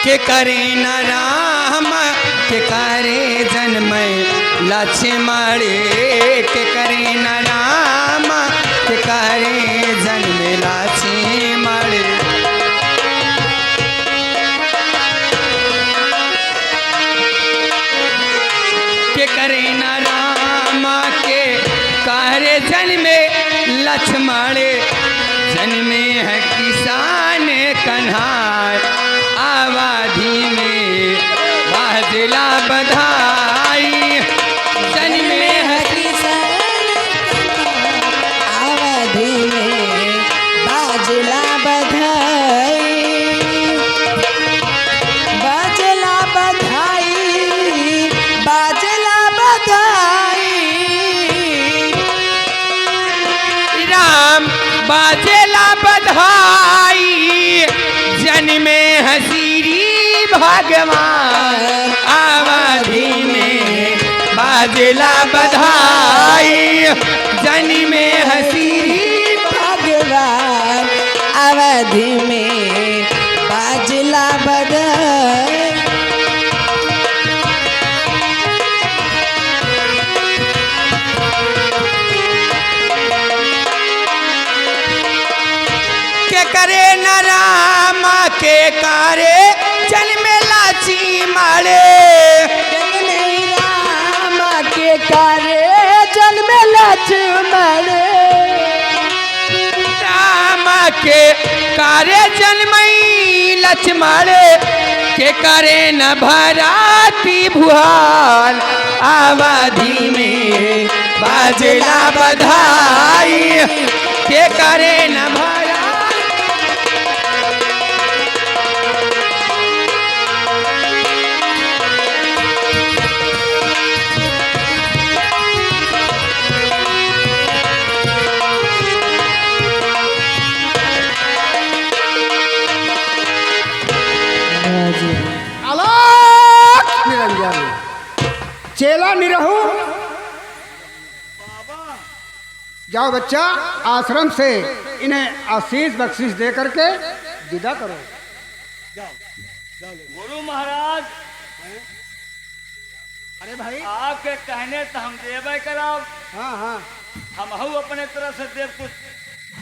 के करे न राम के करे जन्म लक्ष्मण के करे न राम के करे जन्म लक्ष्मण। के करे न राम के करे जन्म लक्ष्मण जन्म है किसान कन्हार आबादी में बाजेला बधाई जन में है किसान आबादी में बाजेला बधाई बाजेला बधाई बाजेला बधाई राम बाजेला बधाई जन में है श्री भगवान आबादी में बाजेला बधाई जन में है श्री भगवान अवधि में बाजेला बधाई। के करे न राम के करे चल में लाची मारे राम के करे जन्म लक्ष्मण राम के करे जन्मई लक्ष्मण के करे न भराती भुआल आबादी में बाजेला बधाई के करे न भरा। आलोक निरंजन चेला निरहु जाओ बच्चा आश्रम से इन्हें आशीष बख्शीश दे करके विदा करो। गुरु महाराज अरे भाई आपके कहने तो हम देवे करब। हाँ हाँ हम हूँ अपने तरफ से देव कुछ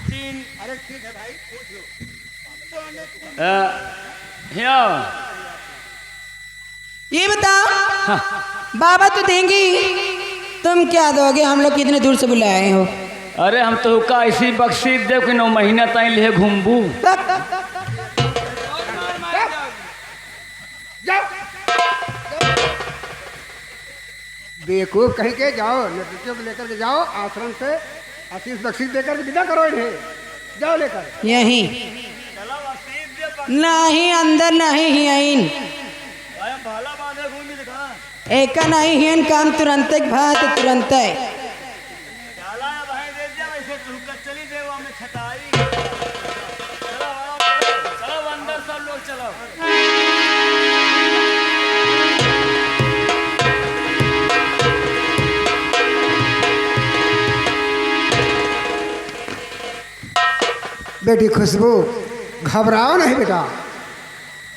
तीन। अरे ठीक है भाई पूछ लो। ये बताओ बाबा तो देंगे तुम क्या दोगे? हम लोग कितने दूर से बुलाए हो? अरे हम तो का ऐसी बख्शीश देव कि 9 महीना तक ले घूमबू। जाओ बेवकूफ कहीं के जाओ लड़कियों को लेकर के जाओ आश्रम से आशीष बख्शीश देकर के विदा करो इन्हें। जाओ लेकर यहीं नहीं अंदर नहीं यहीं भाला बांधे घूमी दिखा एक नहीं हियन काम तुरंत भात तुरंत डाला या भाई दे जा ऐसे तुमका चली देवा में छटाई। चलो अंदर सब लोग चलो। बेटी खुशबू घबराओ नहीं बेटा,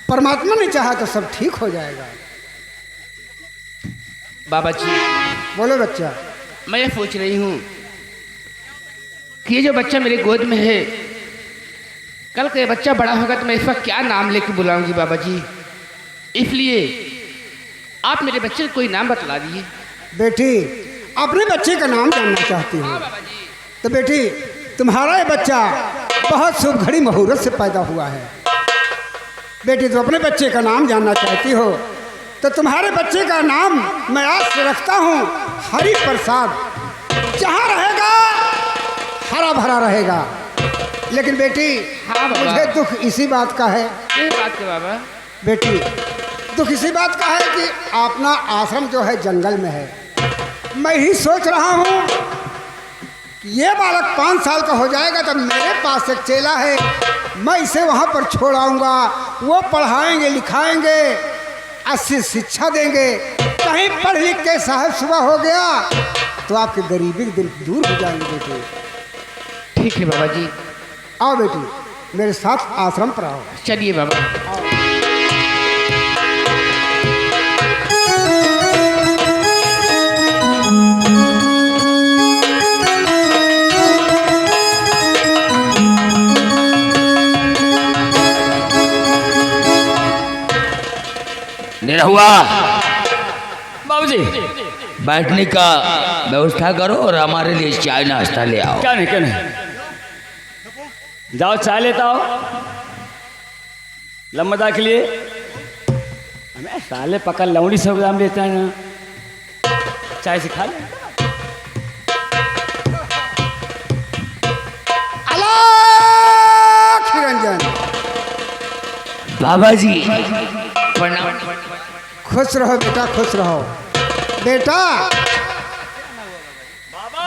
परमात्मा ने चाहा तो सब ठीक हो जाएगा। बाबा जी बोलो बच्चा। मैं ये सोच रही हूँ कि ये जो बच्चा मेरे गोद में है, कल को ये बच्चा बड़ा होगा तो मैं इसका क्या नाम लेके बुलाऊंगी बाबा जी, इसलिए आप मेरे बच्चे को कोई नाम बतला दिए। बेटी अपने बच्चे का नाम जानना चाहती हूँ। तो बेटी तुम्हारा ये बच्चा बहुत शुभ घड़ी मुहूर्त से पैदा हुआ है। बेटी तुम अपने बच्चे का नाम जानना चाहती हो तो तुम्हारे बच्चे का नाम मैं आज से रखता हूँ हरि प्रसाद। जहाँ रहेगा हरा भरा रहेगा। लेकिन बेटी मुझे दुख इसी बात का है। ये बात है बाबा। बेटी दुख इसी बात का है कि अपना आश्रम जो है जंगल में है। मैं ही सोच रहा हूँ कि ये बालक 5 साल का हो जाएगा तब मेरे पास एक चेला है, मैं इसे वहाँ पर छोड़ आऊँगा। वो पढ़ाएंगे लिखाएंगे, अच्छी शिक्षा देंगे। कहीं पढ़ लिख के साहब सुबह हो गया तो आपके गरीबी के दिन दूर हो जाएंगे। बेटी ठीक है बाबा जी। आओ बेटी मेरे साथ आश्रम पर आओ। चलिए बाबा। निरहुआ बाबूजी बैठने का व्यवस्था करो और हमारे लिए चाय नाश्ता ले आओ। क्या नहीं जाओ चाय लेता हो लम्बदा के लिए। हमें साले पकड़ लौड़ी सब दाम लेता है ना, चाय से खा ले। अलख निरंजन बाबा जी प्रणाम। खुश रहो बेटा, खुश रहो बेटा। बाबा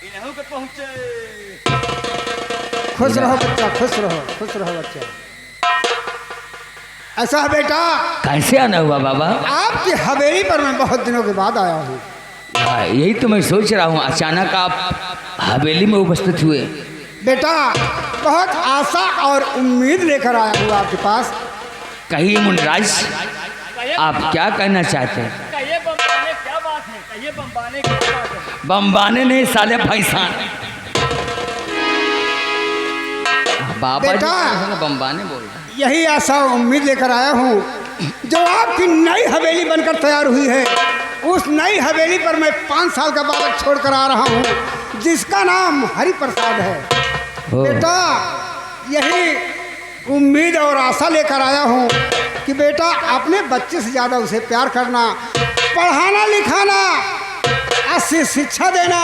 इन्हों के पहुंचे। खुश रहो बच्चा, खुश रहो बच्चा। ऐसा है बेटा। कैसे आना हुआ बाबा? आपकी हवेली पर मैं बहुत दिनों के बाद आया हूँ। यही तो मैं सोच रहा हूँ, अचानक आप हवेली में उपस्थित हुए। बेटा बहुत आशा और उम्मीद लेकर आया हूँ आपके पास। कहिए मुनिराज, आप क्या कहना चाहते हैं? कहिए बम्बाने क्या बात है, कहिए बम्बाने क्या बात है। बम्बाने नहीं साले फैसान। बाबा जी बम्बाने बोल रहे हैं। यही आशा और उम्मीद लेकर आया हूँ जो आपकी नई हवेली बनकर तैयार हुई है। उस नई हवेली पर मैं 5 साल का बालक छोड़कर आ रहा हूँ जिसका नाम हरि प्रसाद है। बेटा यही उम्मीद और आशा लेकर आया हूँ कि बेटा अपने बच्चे से ज़्यादा उसे प्यार करना, पढ़ाना लिखाना, अच्छी शिक्षा देना।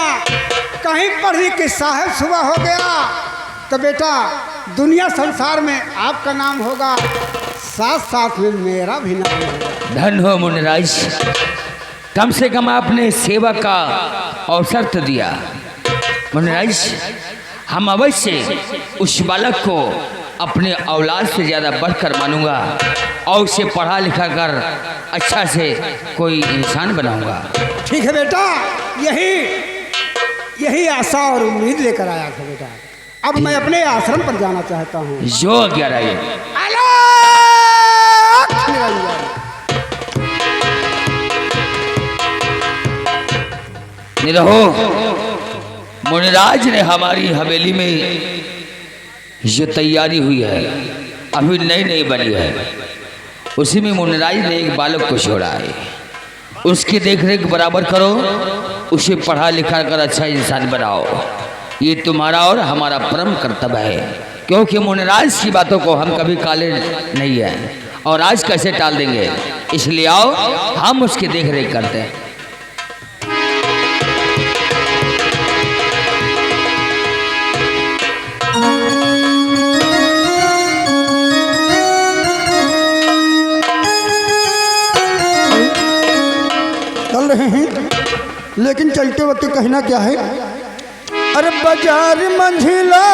कहीं पढ़ लिख के साहब सुबह हो गया तो बेटा दुनिया संसार में आपका नाम होगा, साथ साथ में मेरा भी नाम होगा। धन हो मुनिराज, कम से कम आपने सेवा का अवसर तो दिया। मुनिराज हम अवश्य उस बालक को अपने औलाद से ज़्यादा बढ़कर मानूंगा और उसे पढ़ा लिखा कर अच्छा से कोई इंसान बनाऊंगा। ठीक है बेटा, यही आशा और उम्मीद लेकर आया था बेटा। अब मैं अपने आश्रम पर जाना चाहता हूँ। जो 11 निरहो, मुनिराज ने हमारी हवेली में जो तैयारी हुई है अभी नई बनी है, उसी में मुनिराज ने एक बालक को छोड़ा है। उसकी देखरेख बराबर करो, उसे पढ़ा लिखा कर अच्छा इंसान बनाओ। ये तुम्हारा और हमारा परम कर्तव्य है, क्योंकि मुनिराज की बातों को हम कभी टाले नहीं है और आज कैसे टाल देंगे। इसलिए आओ हम उसकी देखरेख करते हैं। चल रहे हैं लेकिन चलते वक्त कहना क्या है? अरे बाजार मंझिला